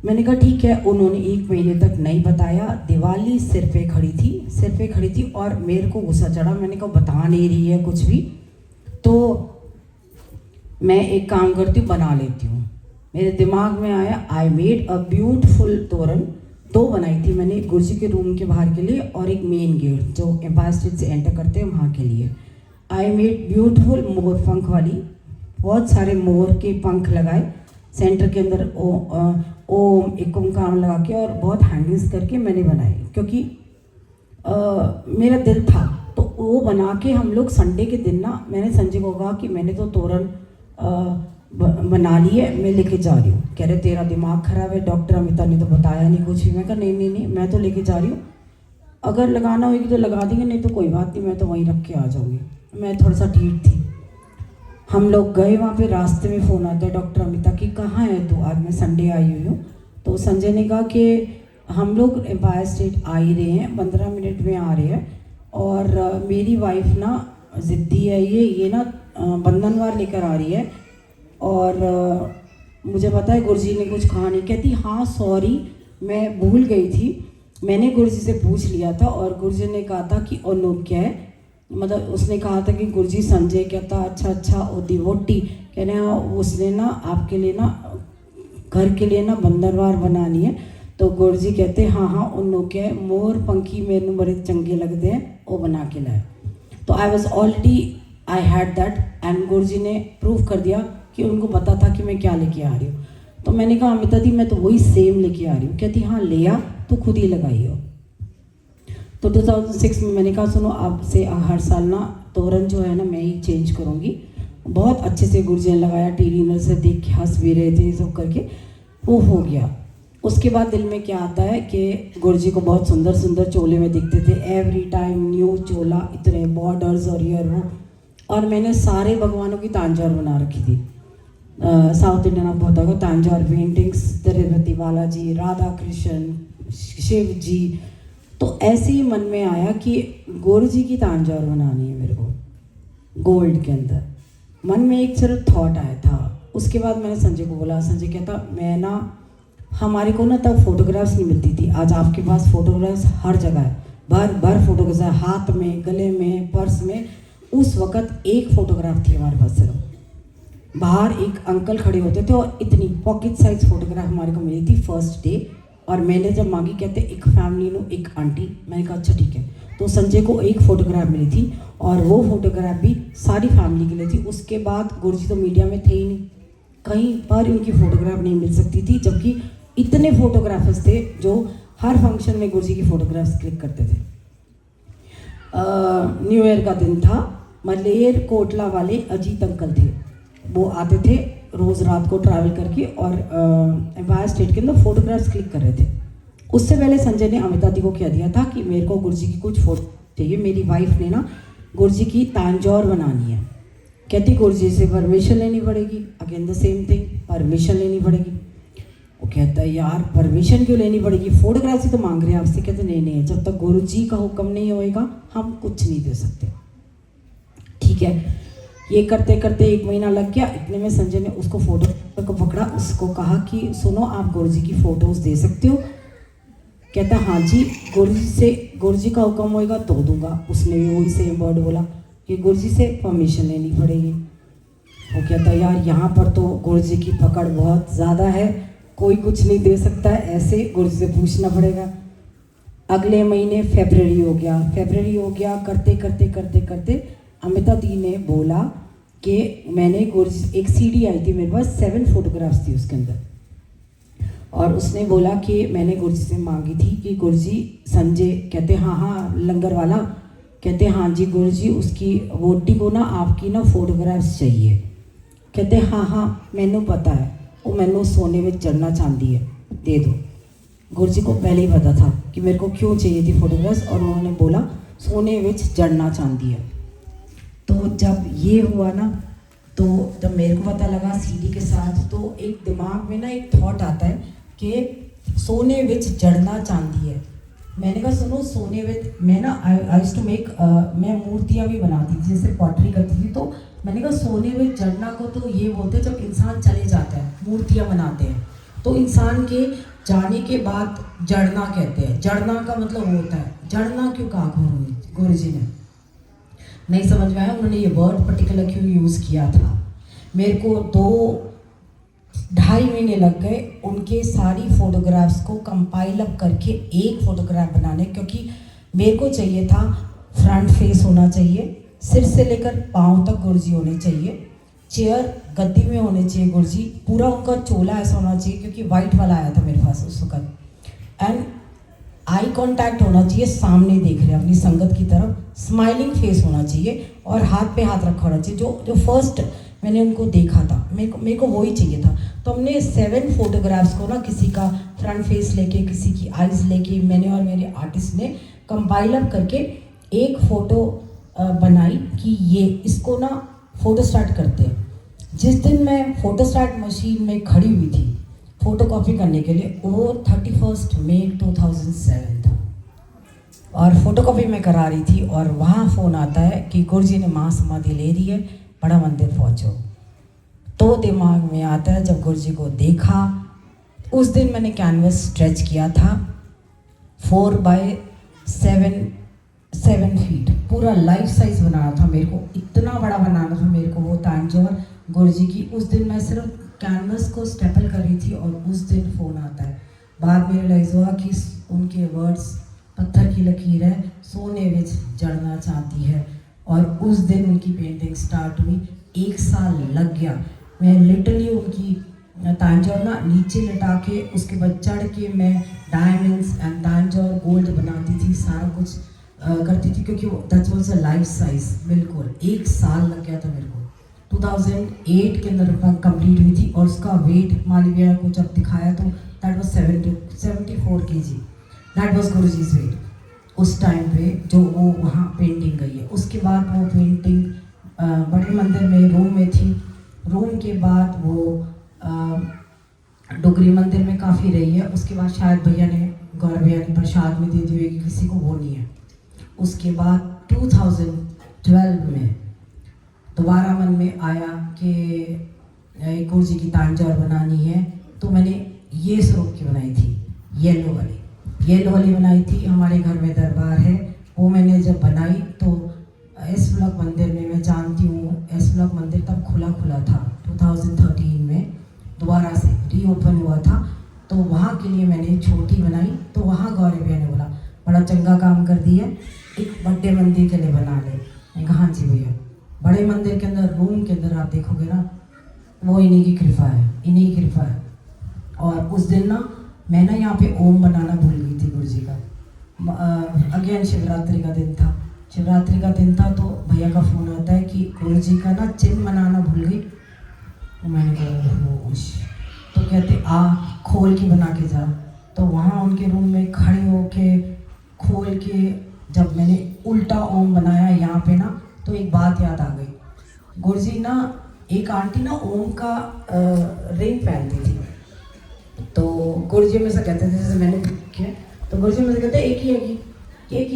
मैंने कहा ठीक है। उन्होंने 1 महीने तक नहीं बताया। दिवाली सिर पे खड़ी थी और मेरे को गुस्सा चढ़ा। मैंने कहा बता नहीं रही है कुछ भी, तो मैं एक काम करती हूँ, बना लेती हूँ। मेरे दिमाग में आया, आई मेड अ ब्यूटीफुल तोरण। 2 बनाई थी मैंने, गुरुजी के रूम के बाहर के लिए और एक मेन गेट जो एम्पायर स्टेट से एंटर करते हैं वहाँ के लिए। आई मेड ब्यूटीफुल मोर पंख वाली, बहुत सारे मोर के पंख लगाए, सेंटर के अंदर ओम एक ओंकार लगा के और बहुत हैंगिंग्स करके मैंने बनाई, क्योंकि मेरा दिल था। तो वो बना के हम लोग संडे के दिन ना, मैंने संजय को कहा कि मैंने तो तोरण बना ली है, मैं लेके जा रही हूँ। कह रहे तेरा दिमाग खराब है, डॉक्टर अमिता ने तो बताया नहीं कुछ भी। मैं कहा नहीं मैं तो लेके जा रही हूँ, अगर लगाना होगी तो लगा देंगे, नहीं तो कोई बात नहीं, मैं तो वहीं रख के आ जाऊँगी। मैं थोड़ा सा ठीक थी। हम लोग गए वहाँ पे, रास्ते में फ़ोन आता है डॉक्टर अमिता की, कहाँ है तू? आज मैं संडे आई हुई हूँ। तो संजय ने कहा कि हम लोग एम्पायर स्टेट आ ही रहे हैं, 15 मिनट में आ रहे हैं, और मेरी वाइफ ना ज़िद्दी है, ये ना बंधनवार लेकर आ रही है, और मुझे पता है गुरुजी ने कुछ कहा नहीं। कहती हाँ सॉरी, मैं भूल गई थी, मैंने गुरुजी से पूछ लिया था और गुरुजी ने कहा था कि अनूप क्या है, मतलब उसने कहा था कि गुरुजी संजय कहता अच्छा ओ दिवोटी कहने उसने ना आपके लिए ना घर के लिए ना बंदरवार बनानी है। तो गुरुजी कहते हाँ उन्हों क्या मोर पंखी मेरे बड़े चंगे लगते हैं, वो बना के लाए। तो I was already I had that, and गुरुजी ने प्रूव कर दिया कि उनको पता था कि मैं क्या लेके आ रही हूँ। तो मैंने कहा अमिता दी मैं तो वही सेम लेके आ रही हूँ। कहती हाँ ले आ, तो खुद ही लगाई हो। तो 2006 में मैंने कहा सुनो आपसे हर साल ना तोरण जो है ना मैं ही चेंज करूँगी। बहुत अच्छे से गुरुजी ने लगाया, टीवी में से देख के हंस भी रहे थे, सब करके वो हो गया। उसके बाद दिल में क्या आता है कि गुरुजी को बहुत सुंदर सुंदर चोले में दिखते थे, एवरी टाइम न्यू चोला, इतने बॉर्डर्स और ये वो। और मैंने सारे भगवानों की तांजौर बना रखी थी। साउथ इंडियन आप बहुत होगा, तांजौर पेंटिंग्स, तिरुपति बालाजी, राधा कृष्ण, शिव जी। तो ऐसे ही मन में आया कि गुरुजी की तांजौर बनानी है मेरे को, गोल्ड के अंदर। मन में एक सिर्फ थॉट आया था। उसके बाद मैंने संजय को बोला, संजय कहता मैं ना, हमारे को ना तब फोटोग्राफ्स नहीं मिलती थी, आज आपके पास फोटोग्राफ्स हर जगह है, भर फोटोग्राफ्स है, हाथ में, गले में, पर्स में। उस वक़्त एक फ़ोटोग्राफ थी हमारे पास सिर्फ। बाहर एक अंकल खड़े होते थे और इतनी पॉकेट साइज फोटोग्राफ हमारे को मिली थी फर्स्ट डे। और मैंने जब मांगी, कहते एक फैमिली नो एक आंटी। मैंने कहा अच्छा ठीक है। तो संजय को एक फ़ोटोग्राफ मिली थी और वो फोटोग्राफ भी सारी फैमिली के लिए थी। उसके बाद गुरुजी तो मीडिया में थे ही नहीं, कहीं पर उनकी फ़ोटोग्राफ नहीं मिल सकती थी, जबकि इतने फोटोग्राफर्स थे जो हर फंक्शन में गुरुजी की फ़ोटोग्राफ्स क्लिक करते थे। न्यू ईयर का दिन था, मलेर कोटला वाले अजीत अंकल थे, वो आते थे रोज़ रात को ट्रैवल करके और एम्पायर स्टेट के अंदर फोटोग्राफ्स क्लिक कर रहे थे। उससे पहले संजय ने अमिता दी को कह दिया था कि मेरे को गुरुजी की कुछ फोटो चाहिए, मेरी वाइफ ने ना गुरुजी की तांजौर बनानी है। कहती गुरुजी से परमिशन लेनी पड़ेगी, again the same thing, permission लेनी पड़ेगी। वो कहता है यार परमिशन क्यों लेनी पड़ेगी, फोटोग्राफ से तो मांग रहे हैं आपसे। कहते नहीं जब तक गुरुजी का हुक्म नहीं होएगा हम कुछ नहीं दे सकते। ठीक है, ये करते करते 1 महीना लग गया। इतने में संजय ने उसको फोटो को पकड़ा, उसको कहा कि सुनो आप गुरुजी की फ़ोटोज़ दे सकते हो। कहता हाँ जी, गुरुजी का हुक्म होएगा तो दूंगा। उसने भी वही सेम वर्ड बोला कि गुरुजी से परमिशन लेनी पड़ेगी। वो कहता यार यहाँ पर तो गुरुजी की पकड़ बहुत ज़्यादा है, कोई कुछ नहीं दे सकता है, ऐसे गुरुजी से पूछना पड़ेगा। अगले महीने फेब्रुअरी हो गया। करते करते करते करते अमिता दी ने बोला कि मैंने गुरुजी, एक सीडी आई थी मेरे पास, 7 फोटोग्राफ्स थी उसके अंदर, और उसने बोला कि मैंने गुरुजी से मांगी थी कि गुरुजी, संजय कहते हाँ लंगर वाला, कहते हाँ जी गुरुजी उसकी वोटी को ना आपकी ना फोटोग्राफ्स चाहिए। कहते हाँ मैनू पता है, वो मैनू सोने में जड़ना चाहती है, दे दो। गुरुजी को पहले ही पता था कि मेरे को क्यों चाहिए थी फोटोग्राफ्स, और उन्होंने बोला सोने में जड़ना चाहती है। तो जब ये हुआ ना, तो जब मेरे को पता लगा सीडी के साथ, तो एक दिमाग में ना एक थॉट आता है कि सोने विच जड़ना चांदी है। मैंने कहा सुनो सोने विच, मैं ना आई टू मेक, मैं मूर्तियाँ भी बनाती थी, जैसे पॉटरी करती थी। तो मैंने कहा सोने विच जड़ना को तो ये बोलते हैं जब इंसान चले जाता है, मूर्तियाँ बनाते हैं, तो इंसान के जाने के बाद जड़ना कहते हैं। जड़ना का मतलब होता है, जड़ना क्यों कहा गुरु जी ने, नहीं समझ में आया उन्होंने ये वर्ड पर्टिकुलर क्यों यूज़ किया था। मेरे को 2-2.5 महीने लग गए उनके सारी फोटोग्राफ्स को कंपाइल अप करके एक फ़ोटोग्राफ बनाने, क्योंकि मेरे को चाहिए था फ्रंट फेस होना चाहिए, सिर से लेकर पाँव तक गुरुजी होने चाहिए, चेयर गद्दी में होने चाहिए गुरुजी, पूरा उनका चोला ऐसा होना चाहिए क्योंकि वाइट वाला आया था मेरे पास उस वक्त, एंड आई कांटेक्ट होना चाहिए, सामने देख रहे अपनी संगत की तरफ, स्माइलिंग फेस होना चाहिए और हाथ पे हाथ रखा होना चाहिए। जो फर्स्ट मैंने उनको देखा था मेरे को वही चाहिए था। तो हमने 7 फोटोग्राफ्स को ना, किसी का फ्रंट फेस लेके, किसी की आइज़ लेके, मैंने और मेरे आर्टिस्ट ने कंपाइल अप करके एक फ़ोटो बनाई कि ये इसको ना फ़ोटो स्टार्ट करते हैं। जिस दिन मैं फ़ोटो स्टार्ट मशीन में खड़ी हुई थी फ़ोटो कॉपी करने के लिए, वो 31 मई 2007 था और फ़ोटो कॉपी मैं करा रही थी और वहाँ फ़ोन आता है कि गुरुजी ने महासमाधि ले ली है, बड़ा मंदिर पहुँचो। तो दिमाग में आता है जब गुरुजी को देखा, उस दिन मैंने कैनवस स्ट्रेच किया था 4x7 फीट, पूरा लाइफ साइज बनाना था मेरे को, इतना बड़ा बनाना था मेरे को वो तांजोर गुरुजी की। उस दिन मैं सिर्फ कैनवस को स्टेपल कर रही थी और उस दिन फ़ोन आता है। बाद में रियलाइज़ हुआ कि उनके वर्ड्स पत्थर की लकीर है, सोने विच जड़ना चाहती है, और उस दिन उनकी पेंटिंग स्टार्ट हुई। 1 साल लग गया। मैं लिटरली उनकी तांजोर ना नीचे लटा के उसके बाद चढ़ के मैं डायमंड्स एंड तांजोर गोल्ड बनाती थी, सारा कुछ करती थी, क्योंकि that was a life size. बिल्कुल 1 साल लग गया था मेरे को। 2008 के अंदर कंप्लीट हुई थी और उसका वेट मालवीय को जब दिखाया तो that was 74 kg, that was गुरुजी's वेट उस टाइम पे जो वो वहाँ पेंटिंग गई है। उसके बाद वो पेंटिंग बड़े मंदिर में रोम में थी। रोम के बाद वो डोगरी मंदिर में काफ़ी रही है। उसके बाद शायद भैया ने, गौरव भैया ने प्रसाद में दे दी हुई कि किसी को वो नहीं है। उसके बाद 2012 में दोबारा मन में आया कि गुरुजी की तांजोर बनानी है, तो मैंने ये स्वरूप की बनाई थी, येलो वाली बनाई थी। हमारे घर में दरबार है, वो मैंने जब बनाई तो एस ब्लॉक मंदिर में, मैं जानती हूँ एस ब्लॉक मंदिर तब खुला था, 2013 में दोबारा से रीओपन हुआ था, तो वहाँ के लिए मैंने छोटी बनाई। तो वहाँ गौरव भैया ने बोला बड़ा चंगा काम कर दिया, एक बड़े मंदिर के लिए बना ले। मैं कहा हाँ जी भैया। बड़े मंदिर के अंदर, रूम के अंदर आप देखोगे ना, वो इन्हीं की कृपा है। और उस दिन ना मैं ना यहाँ पे ओम बनाना भूल गई थी गुरुजी का। अगेन शिवरात्रि का दिन था तो भैया का फ़ोन आता है कि गुरुजी का ना चिन्ह बनाना भूल गई। तो मैंने कहा तो कहते आ खोल के बना के जा। तो वहाँ उनके रूम में खड़े होके खोल के जब मैंने उल्टा ओम बनाया यहाँ पे ना, तो एक बात याद आ गई। गुरुजी ना, एक आंटी ना ओम का रिंग पहनती थी, तो गुरुजी में से कहते थे, जैसे मैंने किया तो गुरुजी में से कहते एक ही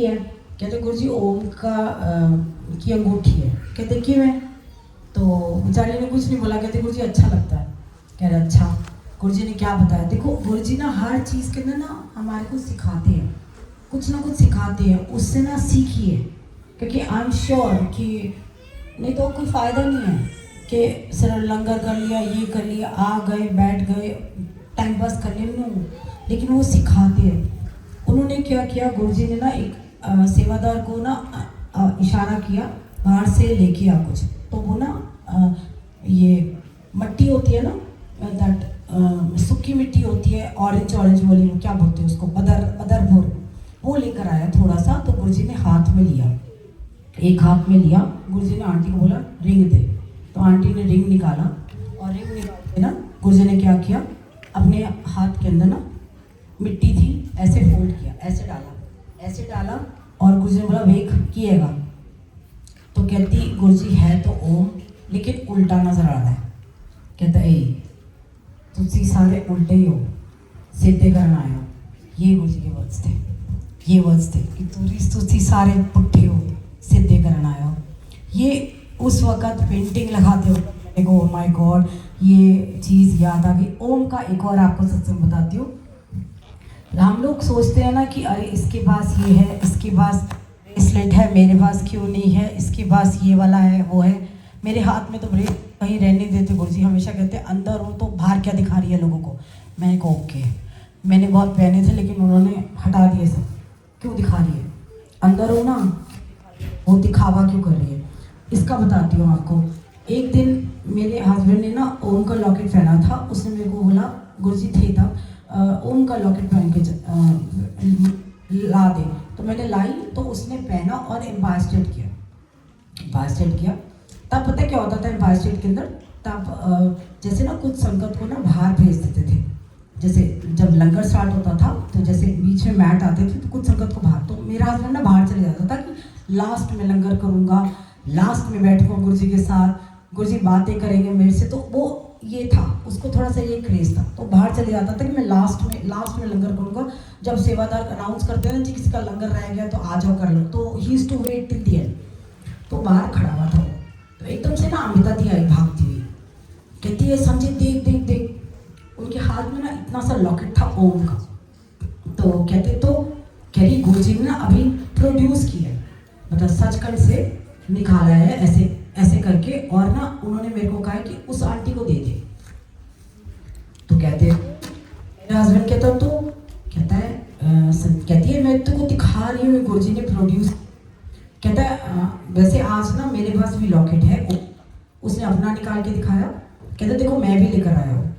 है। कहते गुरुजी ओम का की अंगूठी है। कहते क्यों है? तो बेचारे ने कुछ नहीं बोला। कहते गुरुजी अच्छा लगता है। कह रहे अच्छा। गुरुजी ने क्या बताया? देखो गुरुजी ना हर चीज़ के अंदर ना हमारे को सिखाते हैं, कुछ ना कुछ सिखाते हैं, उससे ना सीखिए, क्योंकि आई एम श्योर कि नहीं तो कोई फ़ायदा नहीं है कि सिर्फ लंगर कर लिया, ये कर लिया, आ गए बैठ गए टाइम पास कर लिया, लेकिन वो सिखाते हैं। उन्होंने क्या किया, गुरुजी ने ना एक सेवादार को ना इशारा किया बाहर से लेके आ कुछ, तो वो ना ये मट्टी होती है ना, दैट सूखी मिट्टी होती है, ऑरेंज वाली, वो क्या बोलते हैं उसको, बदरभोर, वो लेकर आया थोड़ा सा। तो गुरुजी ने हाथ में लिया, एक हाथ में लिया। गुरुजी ने आंटी को बोला रिंग दे, तो आंटी ने रिंग निकाला और रिंग निकाल के ना गुरुजी ने क्या किया, अपने हाथ के अंदर ना मिट्टी थी, ऐसे फोल्ड किया, ऐसे डाला और गुरुजी ने बोला वेख किएगा। तो कहती गुरुजी है तो ओम, लेकिन उल्टा नजर आ रहा है। कहता ए तुसी सारे उल्टे ही हो, सीधे करना आए हो। ये गुरुजी के वर्ड्स थे कि तुसी सारे पुट्ठे हो, सीधे करना आए हो। ये उस वक़्त पेंटिंग लगाते हो, मेरे को माय गॉड ये चीज़ याद आ गई। ओम का एक और आपको सत्संग बताती हूँ। हम लोग सोचते हैं ना कि अरे इसके पास ये है, इसके पास ब्रेसलेट है, मेरे पास क्यों नहीं है, इसके पास ये वाला है, वो है, मेरे हाथ में तो ब्रेस कहीं रहने देते। गुरुजी हमेशा कहते हैं अंदर हो तो बाहर क्या दिखा रही है लोगों को। मैंने कहा ओके, मैंने बहुत पहने थे लेकिन उन्होंने हटा दिए सब। क्यों दिखा रही है, अंदर हो ना, वो दिखावा क्यों कर रही है। इसका बताती हूँ आपको। एक दिन मेरे हस्बैंड ने ना ओम का लॉकेट पहना था, उसने मेरे को बोला गुरुजी थे तब ओम का लॉकेट पहन के ला दे। तो मैंने लाई तो उसने पहना और एम्पायर स्टेट किया। एम्पायर स्टेट किया तब पता है क्या होता था एम्पायर स्टेट के अंदर, तब जैसे ना कुछ संगत को ना बाहर भेज देते थे। जैसे जब लंगर स्टार्ट होता था तो जैसे बीच में मैट आते थे तो कुछ संगत को बाहर, तो मेरा हस्बैंड ना बाहर चले जाता था कि लास्ट में लंगर करूँगा, लास्ट में बैठूंगा गुरुजी के साथ, गुरुजी बातें करेंगे मेरे से। तो वो ये था, उसको थोड़ा सा ये क्रेज था, तो बाहर चले जाता था कि मैं लास्ट में लंगर करूँगा। जब सेवादार अनाउंस करते हैं ना जी किसी का लंगर रह गया तो आ जाओ कर लो, तो he is to wait till the end. तो बाहर खड़ा हुआ था वो, तो एकदम से ना अमृता दी आई भागती हुई, कहती है संजय देख देख देख। उनके हाथ में ना इतना सा लॉकेट था ओम का। तो कहते तो कह रही गुरुजी ने ना अभी प्रोड्यूस किया है, मतलब सचखंड से निकाला है ऐसे ऐसे करके, और ना उन्होंने मेरे को कहा कि उस आंटी को दे दे। तो कहते मेरा हस्बैंड कहता तो कहता है कहती है मैं तो को दिखा रही हूँ गुरुजी ने प्रोड्यूस। कहता है वैसे आज ना मेरे पास भी लॉकेट है। उसने अपना निकाल के दिखाया, कहता देखो मैं भी लेकर आया हूँ।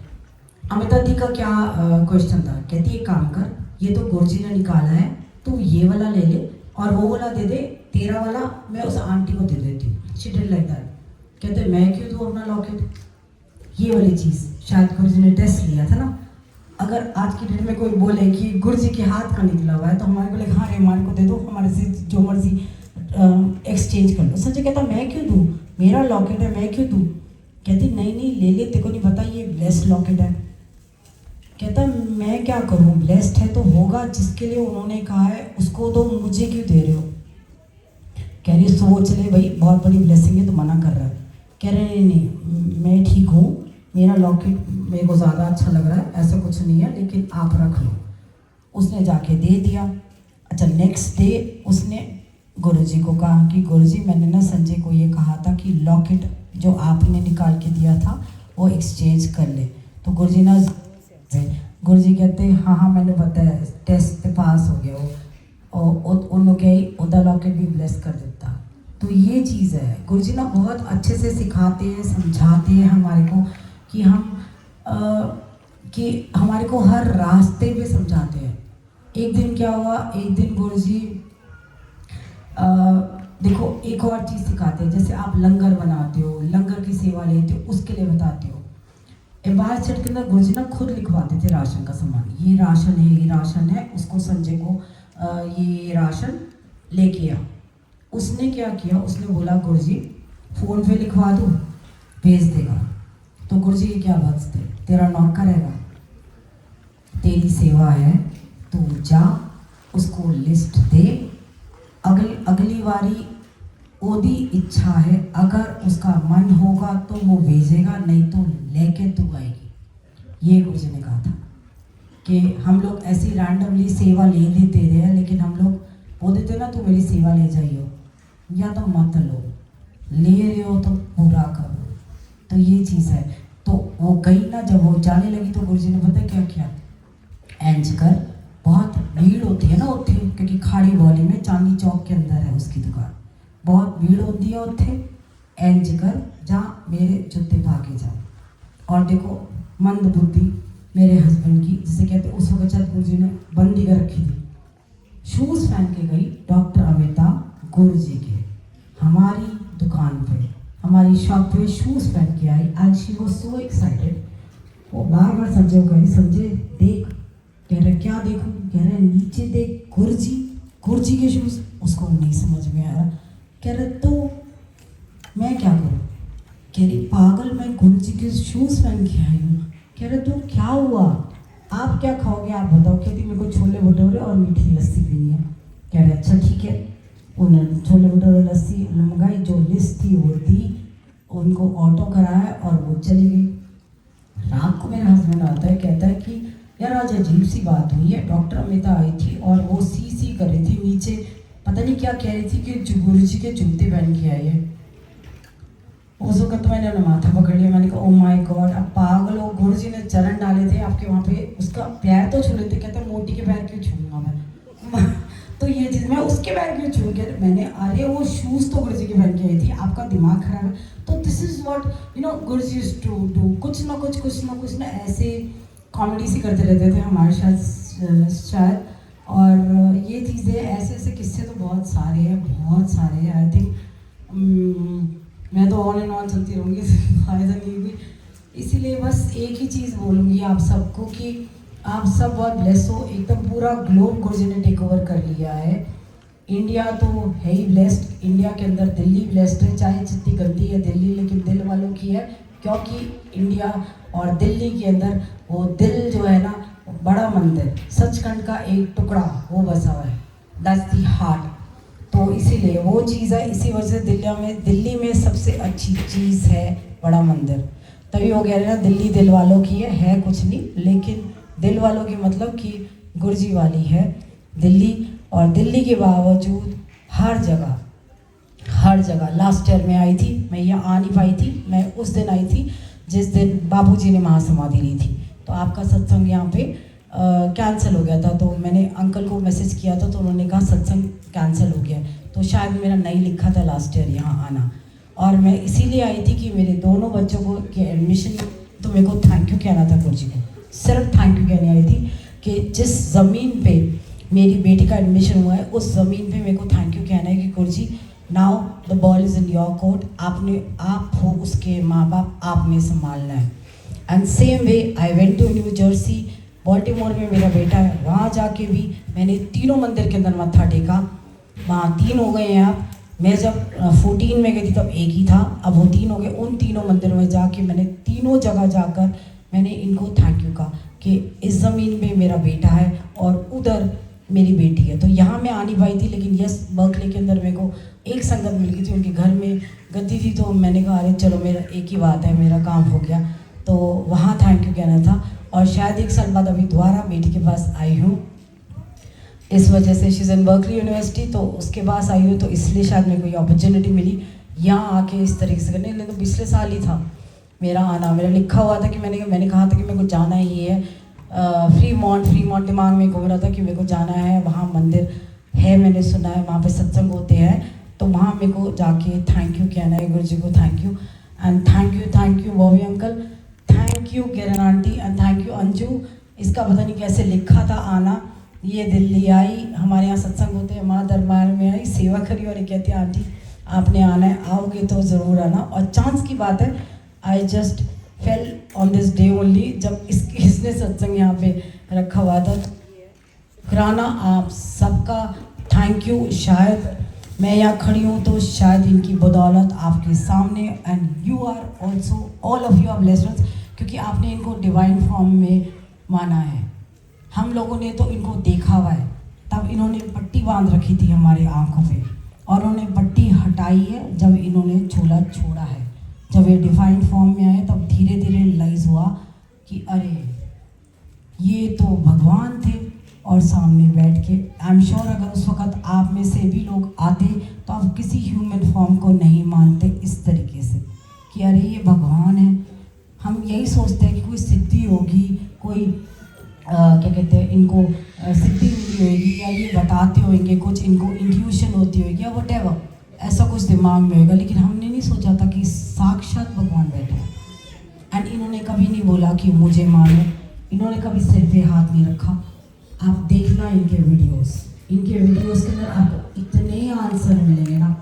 अमिता दी का क्या क्वेश्चन था, कहती एक काम कर, ये तो गुरुजी ने निकाला है, तू ये वाला ले ले और वो वाला दे दे, तेरा वाला मैं उस आंटी को दे देती हूँ। She did like that. कहते मैं क्यों दूँ अपना लॉकेट, ये वाली चीज़ शायद गुरुजी ने टेस्ट लिया था ना। अगर आज की डेट में कोई बोले कि गुरुजी के हाथ का निकला हुआ है तो हमारे को लगे हाँ रे हमारे को दे दो, हमारे से जो मर्जी एक्सचेंज कर लो। संजय कहता मैं क्यों दूँ, मेरा लॉकेट है मैं क्यों दूँ। कहती नहीं नहीं ले ले, तेरे को नहीं पता ये ब्लेस्ड लॉकेट है। कहता मैं क्या करूँ, ब्लेस्ड है तो होगा, जिसके लिए उन्होंने कहा है उसको तो मुझे क्यों दे रहे हो। कह रही सोच ले भाई बहुत बड़ी ब्लेसिंग है तो मना कर रहा है। कह रहे नहीं नहीं मैं ठीक हूँ, मेरा लॉकेट मेरे को ज़्यादा अच्छा लग रहा है, ऐसा कुछ नहीं है, लेकिन आप रख लो। उसने जाके दे दिया। अच्छा नेक्स्ट डे उसने गुरुजी को कहा कि गुरुजी मैंने ना संजय को ये कहा था कि लॉकेट जो आपने निकाल के दिया था वो एक्सचेंज कर ले। तो गुरुजी ना गुरुजी कहते हाँ हाँ मैंने बताया टेस्ट पे पास हो गया वो, और उन्होंने उदा लॉकेट भी ब्लेस कर देता। तो ये चीज़ है, गुरुजी ना बहुत अच्छे से सिखाते हैं, समझाते हैं हमारे को कि कि हमारे को हर रास्ते पे समझाते हैं। एक दिन क्या हुआ, एक दिन गुरुजी देखो एक और चीज़ सिखाते हैं, जैसे आप लंगर बनाते हो, लंगर की सेवा लेते हो, उसके लिए बताते हो। एम्पायर स्टेट के अंदर गुरुजी ना खुद लिखवाते थे राशन का सामान, ये राशन है ये राशन है, उसको संजय को ये राशन लेके आ। उसने क्या किया, उसने बोला गुरुजी फ़ोन पे लिखवा दूँ, भेज देगा। तो गुरुजी की क्या बात थे, तेरा नौकर है, तेरी सेवा है, तू जा उसको लिस्ट दे, अगली बारी ओदी इच्छा है, अगर उसका मन होगा तो वो भेजेगा, नहीं तो लेके तू आएगी। ये गुरुजी ने कहा था कि हम लोग ऐसी रैंडमली सेवा ले लेते रहे, लेकिन हम लोग बोल देते ना तू मेरी सेवा ले जाइयो, या तो मत लो, ले रहे हो तो पूरा करो। तो ये चीज़ है। तो वो गई ना, जब वो जाने लगी तो गुरुजी ने पता क्या किया, एंज कर, बहुत भीड़ होती है ना उत्थे, क्योंकि खाड़ी बॉली में चांदी चौक के अंदर है उसकी दुकान, बहुत भीड़ होती है उत्थे, एंज कर जा मेरे जूते पा के जाओ। और देखो मंद बुद्धि मेरे हस्बैंड की, जिसे कहते उस वक्त शायद गुरुजी ने बंदी कर रखी थी, शूज़ पहन के गई डॉक्टर अमिता गुरुजी के हमारी दुकान पे, हमारी शॉप पे शूज़ पहन के आई। And she was so excited. वो बार बार संजय को कही संजय देख, कह रहे क्या देखूं, कह रहे नीचे देख, गुरुजी के शूज़। उसको नहीं समझ में आया, कह रहे तो मैं क्या करूं, कह रही पागल मैं गुरुजी के शूज़ पहन के आई हूँ। कह रहे तो क्या हुआ, आप क्या खाओगे आप बताओ। कहती मेरे को छोले भटूरे और मीठी लस्सी पीनी है। कह रहे अच्छा ठीक है। उन्होंने छोले भटूरे लस्सी मंगाई, जो लिस्ट थी वो दी, उनको ऑटो कराया और वो चली गई। रात को मेरा हस्बैंड आता है, कहता है कि यार आज अजीब सी बात हुई है, डॉक्टर अमिता आई थी और वो सी कर रही थी नीचे, पता नहीं क्या कह रही थी कि गुरु जी के जूते पहन के आई है। उस वक्त तो मैंने अपना माथा पकड़ लिया, मैंने कहा ओ माय गॉड, अब पागल हो, गुरु जी ने चरण डाले थे आपके वहाँ पे, उसका पैर तो छू लेते, कहते मोटी के पैर क्यों छूंगा मैं तो ये चीज़ मैं उसके पैर क्यों छू गया, मैंने अरे वो शूज़ तो गुरु जी के पहन के आई थी, आपका दिमाग खराब है। तो this is what you know Guru ji used to do, कुछ ना ऐसे कॉमेडी सी करते रहते थे हमारे साथ शायद। और ये चीज़ें ऐसे ऐसे किस्से तो बहुत सारे हैं आई थिंक। मैं तो ऑन एंड ऑन चलती रहूँगी, फ़ायदा नहीं भी। इसीलिए बस एक ही चीज़ बोलूँगी आप सबको कि आप सब बहुत ब्लेस हो, एकदम पूरा ग्लोब गुरु जी ने टेक ओवर कर लिया है। इंडिया तो है ही ब्लेस्ड, इंडिया के अंदर दिल्ली ब्लेस्ड है, चाहे जितनी गंदी है दिल्ली लेकिन दिल वालों की है, क्योंकि इंडिया और दिल्ली के अंदर वो दिल जो है ना, बड़ा मंदिर सचखंड का एक टुकड़ा वो बसा हुआ है, दैट्स दी हार्ट। तो इसीलिए वो चीज़ है, इसी वजह से दिल्ली में सबसे अच्छी चीज़ है बड़ा मंदिर। तभी वो कह रहे हैं ना दिल्ली दिल वालों की है कुछ नहीं, लेकिन दिल वालों की मतलब कि गुरजी वाली है दिल्ली। और दिल्ली के बावजूद हर जगह लास्ट ईयर में आई थी, मैं यहाँ आ नहीं पाई थी, मैं उस दिन आई थी जिस दिन बाबूजी ने महासमाधि ली थी। तो आपका सत्संग यहाँ पे कैंसिल हो गया था, तो मैंने अंकल को मैसेज किया था तो उन्होंने कहा सत्संग कैंसिल हो गया, तो शायद मेरा नहीं लिखा था लास्ट ईयर यहाँ आना। और मैं इसीलिए आई थी कि मेरे दोनों बच्चों को के एडमिशन, तो मेरे को थैंक यू कहना था गुरु जी को, सिर्फ थैंक यू कहने आई थी कि जिस ज़मीन पे मेरी बेटी का एडमिशन हुआ है उस ज़मीन पे मेरे को थैंक यू कहना है कि गुरु जी now the ball is in your court, आप हो उसके माँ बाप, आपने संभालना है। And same way I went to New Jersey, Baltimore में मेरा बेटा है, वहाँ जाके भी मैंने तीनों मंदिर के अंदर मत्था टेका, वहाँ 3 हो गए हैं आप। मैं जब 14 में गई थी तब एक ही था, अब वो 3 हो गए। उन तीनों मंदिरों में जाके मैंने तीनों जगह जाकर मैंने इनको थैंक यू कहा कि इस ज़मीन पे मेरा बेटा है और उधर मेरी बेटी है। तो यहाँ मैं आ नहीं पाई थी, लेकिन यस बर्कले के अंदर मेरे को एक संगत मिल गई थी, उनके घर में गद्दी थी, तो मैंने कहा अरे चलो मेरा एक ही बात है, मेरा काम हो गया, तो वहाँ थैंक यू कहना था। और शायद 1 साल बाद अभी दोबारा बेटी के पास आई हूँ, इस वजह से शीज़ इन बर्कली यूनिवर्सिटी, तो उसके पास आई हूँ, तो इसलिए शायद मेरे को ये अपॉर्चुनिटी मिली यहाँ आके इस तरीके से करने। नहीं तो पिछले साल ही था मेरा आना, मेरा लिखा हुआ था कि मैंने कहा था कि मेरे को जाना ही है फ्रीमॉन्ट दिमाग में घूम रहा था कि मेरे को जाना है, वहाँ मंदिर है, मैंने सुना है वहाँ पे सत्संग होते हैं, तो वहाँ मेरे को जाके थैंक यू कहना है गुरु जी को, thank you. And thank you Bobby uncle, thank you Kiran aunty, and thank you Anju. इसका पता नहीं कैसे लिखा था आना, ये दिल्ली आई, हमारे यहाँ सत्संग होते हैं, माँ दरबार में आई, सेवा करी और ये कहती है आंटी आपने आना है, आओगे तो ज़रूर आना। और चांस की बात है, I just fell on this day only, जब इसने सत्संग यहाँ पे रखा हुआ था कराना। आप सबका थैंक यू, शायद मैं यहाँ खड़ी हूँ तो शायद इनकी बदौलत आपके सामने, and you are also all of you are blessed, क्योंकि आपने इनको डिवाइन फॉर्म में माना है। हम लोगों ने तो इनको देखा हुआ है, तब इन्होंने पट्टी बांध रखी थी हमारे आँखों पे, और उन्होंने पट्टी हटाई है जब इन्होंने झोला छोड़ा है। जब ये डिवाइन फॉर्म में आए तब धीरे धीरे रियलाइज़ हुआ कि अरे ये तो भगवान थे, और सामने बैठ के आई एम श्योर अगर उस वक़्त आप में से भी लोग आते तो आप किसी ह्यूमन फॉर्म को नहीं मानते इस तरीके से कि अरे ये भगवान है। हम यही सोचते हैं कि कोई सिद्धि होगी, कोई क्या कहते हैं, इनको सिद्धि मिली होगी, या ये बताते होंगे कुछ, इनको इंट्यूशन होती होगी या व्हाटएवर, ऐसा कुछ दिमाग में होगा। लेकिन हमने नहीं सोचा था कि साक्षात भगवान बैठे हैं। एंड इन्होंने कभी नहीं बोला कि मुझे मानो, इन्होंने कभी सिर पे हाथ नहीं रखा। आप देखना इनके वीडियोस के अंदर आपको इतने आंसर मिलेंगे ना,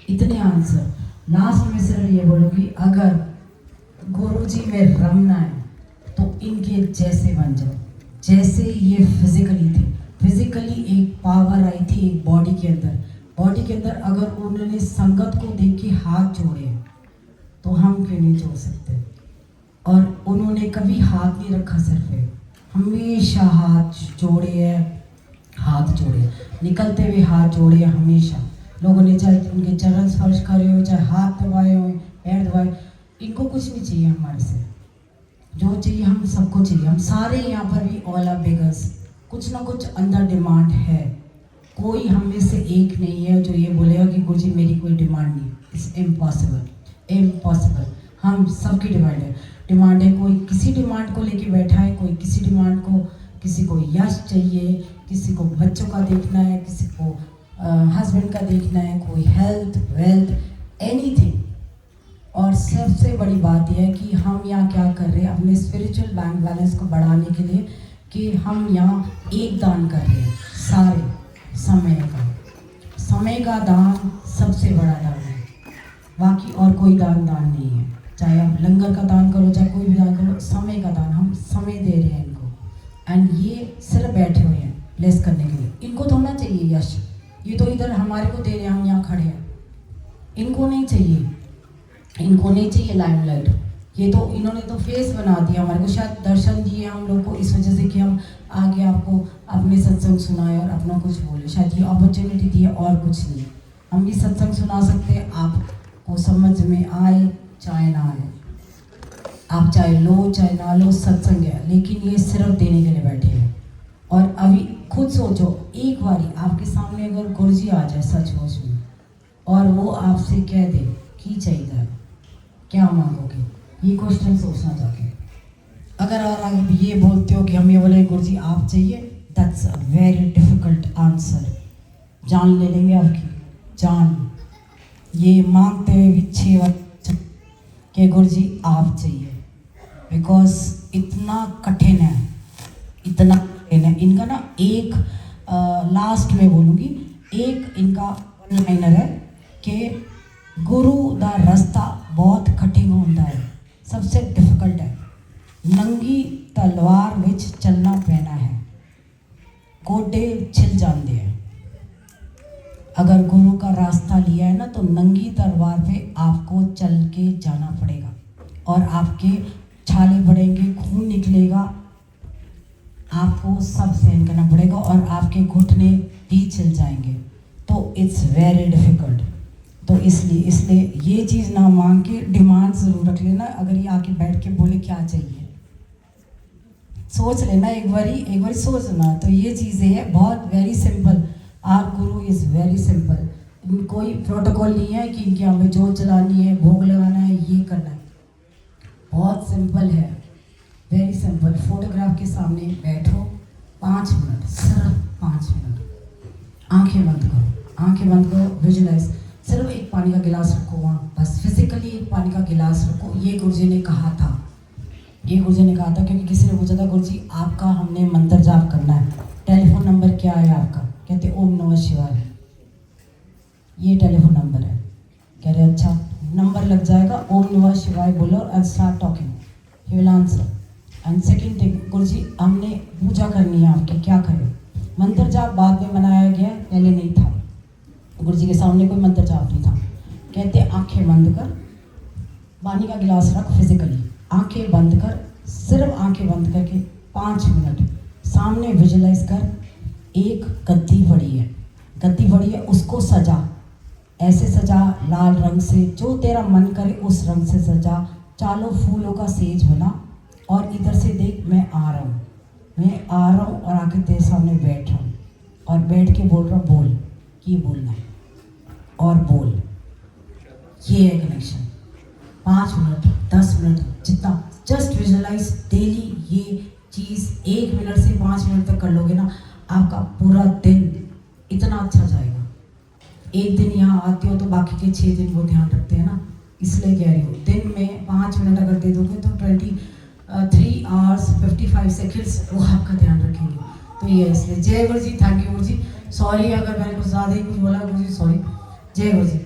इतने आंसर। लास्ट में सिर्फ ये बोलूँगी, अगर गुरुजी में रमना है तो इनके जैसे बन जाओ, जैसे ये फिजिकली थे। फिजिकली एक पावर आई थी एक बॉडी के अंदर अगर उन्होंने संगत को देख के हाथ जोड़े तो हम क्यों नहीं जोड़ सकते। और उन्होंने कभी हाथ नहीं रखा सिर पे, हमेशा हाथ जोड़े, निकलते हुए हाथ जोड़े हमेशा। लोगों ने चाहे उनके चरण स्पर्श करे हो, चाहे हाथ दबाए हो, पैर दबाए, इनको कुछ नहीं चाहिए हमारे से। जो चाहिए हम सबको चाहिए, हम सारे यहाँ पर भी ऑल आर बिगर्स, कुछ ना कुछ अंदर डिमांड है। कोई हम में से एक नहीं है जो ये बोलेगा कि गुरुजी मेरी कोई डिमांड नहीं। It's impossible, impossible. हम सबकी डिमांड है। कोई किसी डिमांड को लेके बैठा है, कोई किसी डिमांड को, किसी को यश चाहिए, किसी को बच्चों का देखना है, किसी को हस्बैंड का देखना है, कोई हेल्थ, वेल्थ, एनीथिंग। और सबसे बड़ी बात यह है कि हम यहाँ क्या कर रहे हैं अपने स्पिरिचुअल बैंक बैलेंस को बढ़ाने के लिए, कि हम यहाँ एक दान कर रहे हैं, सारे समय का दान सबसे बड़ा दान है। बाकी और कोई दान नहीं है। चाहे आप लंगर का दान करो, चाहे कोई भी दान करो, समय का दान, हम समय दे रहे हैं इनको। एंड ये सिर्फ बैठे हुए हैं ब्लेस करने के लिए। इनको तो होना चाहिए यश, ये तो इधर हमारे को दे रहे हैं, हम यहाँ खड़े हैं। इनको नहीं चाहिए, इनको नहीं चाहिए लाइमलाइट। ये तो इन्होंने तो फेस बना दिया हमारे को, शायद दर्शन दिए हम लोग को इस वजह से कि हम आगे आपको अपने सत्संग सुनाए और अपना कुछ बोले, शायद ये अपॉर्चुनिटी दी है और कुछ नहीं। हम भी सत्संग सुना सकते हैं, आपको समझ में आए चाहे ना आए, आप चाहे लो चाहे ना लो, सत्संग है। लेकिन ये सिर्फ देने के लिए बैठे हैं। और अभी खुद सोचो, एक बारी आपके सामने अगर गुरुजी आ जाए सचमुच में और वो आपसे कह दे कि चाहिए, क्या मांगोगे? ये क्वेश्चन सोचना जाके। अगर आप ये बोलते हो कि हम ये बोले गुरुजी आप चाहिए, that's a very difficult answer. जान ले लेंगे आपकी जान, ये मांगते हुए भी 6 वक्त कि गुरुजी आप चाहिए, बिकॉज इतना कठिन है, इतना कठिन है। इनका ना एक लास्ट में बोलूँगी, एक इनका वन लाइनर है कि गुरु दा रास्ता बहुत कठिन होता है, सबसे डिफिकल्ट है। नंगी तलवार विच चलना पैना है, गोडे छिल जाते हैं। अगर गुरु का रास्ता लिया है ना, तो नंगी तलवार पे आपको चल के जाना पड़ेगा और आपके छाले पड़ेंगे, खून निकलेगा, आपको सब सहन करना पड़ेगा और आपके घुटने भी छिल जाएंगे। तो इट्स वेरी डिफिकल्ट। तो इसलिए ये चीज़ ना मांग के डिमांड ज़रूर रख लेना। अगर ये आके बैठ के बोले क्या चाहिए, सोच लेना एक बारी सोचना। तो ये चीज़ें है बहुत very simple. Are Guru is very simple. कोई प्रोटोकॉल नहीं है कि इनके हमें जोत जलानी है, भोग लगाना है, ये करना है। बहुत सिंपल है, वेरी सिंपल। फोटोग्राफ के सामने बैठो 5 मिनट, सिर्फ 5 मिनट। आंखें बंद करो, विजुलाइज। सिर्फ एक पानी का गिलास रखो वहाँ, बस फिजिकली एक पानी का गिलास रखो। ये गुरुजी ने कहा था, क्योंकि किसी ने पूछा था गुरुजी आपका हमने मंत्र जाप करना है, टेलीफोन नंबर क्या है आपका? कहते ओम नमः शिवाय, ये टेलीफोन नंबर है। कह रहे अच्छा नंबर लग जाएगा, ओम नमः शिवाय बोलो and start talking, he will answer. And second thing, गुरुजी हमने पूजा करनी है आपकी, क्या करें? मंत्र जाप बाद में बनाया गया, पहले नहीं था। गुरुजी के सामने कोई मंत्र जाप नहीं था। कहते आंखें बंद कर, पानी का गिलास रख, फिजिकली आंखें बंद कर, सिर्फ आंखें बंद करके 5 मिनट सामने विजुलाइज कर। एक गद्दी पड़ी है, उसको सजा, ऐसे सजा लाल रंग से, जो तेरा मन करे उस रंग से सजा। चारों फूलों का सेज बना और इधर से देख, मैं आ रहा हूँ और आके तेरे सामने बैठ रहा हूँ और बैठ के बोल रहा हूँ, बोल, ये बोलना है और बोल। ये है कनेक्शन। 5 मिनट, 10 मिनट, जितना जस्ट विजुअलाइज डेली। ये चीज़ 1 मिनट से 5 मिनट तक कर लोगे ना, आपका पूरा दिन इतना अच्छा जाएगा। एक दिन यहाँ आते हो तो बाकी के 6 दिन वो ध्यान रखते हैं ना, इसलिए कह रही हूँ। दिन में 5 मिनट अगर दे दोगे तो 23 hours 55 seconds वो आपका ध्यान रखेंगे। तो ये इसलिए जय गुरु जी, thank you Guru ji. Sorry अगर मैंने कुछ ज़्यादा ही कुछ बोला गुरु जी, सॉरी। जय गुरु जी।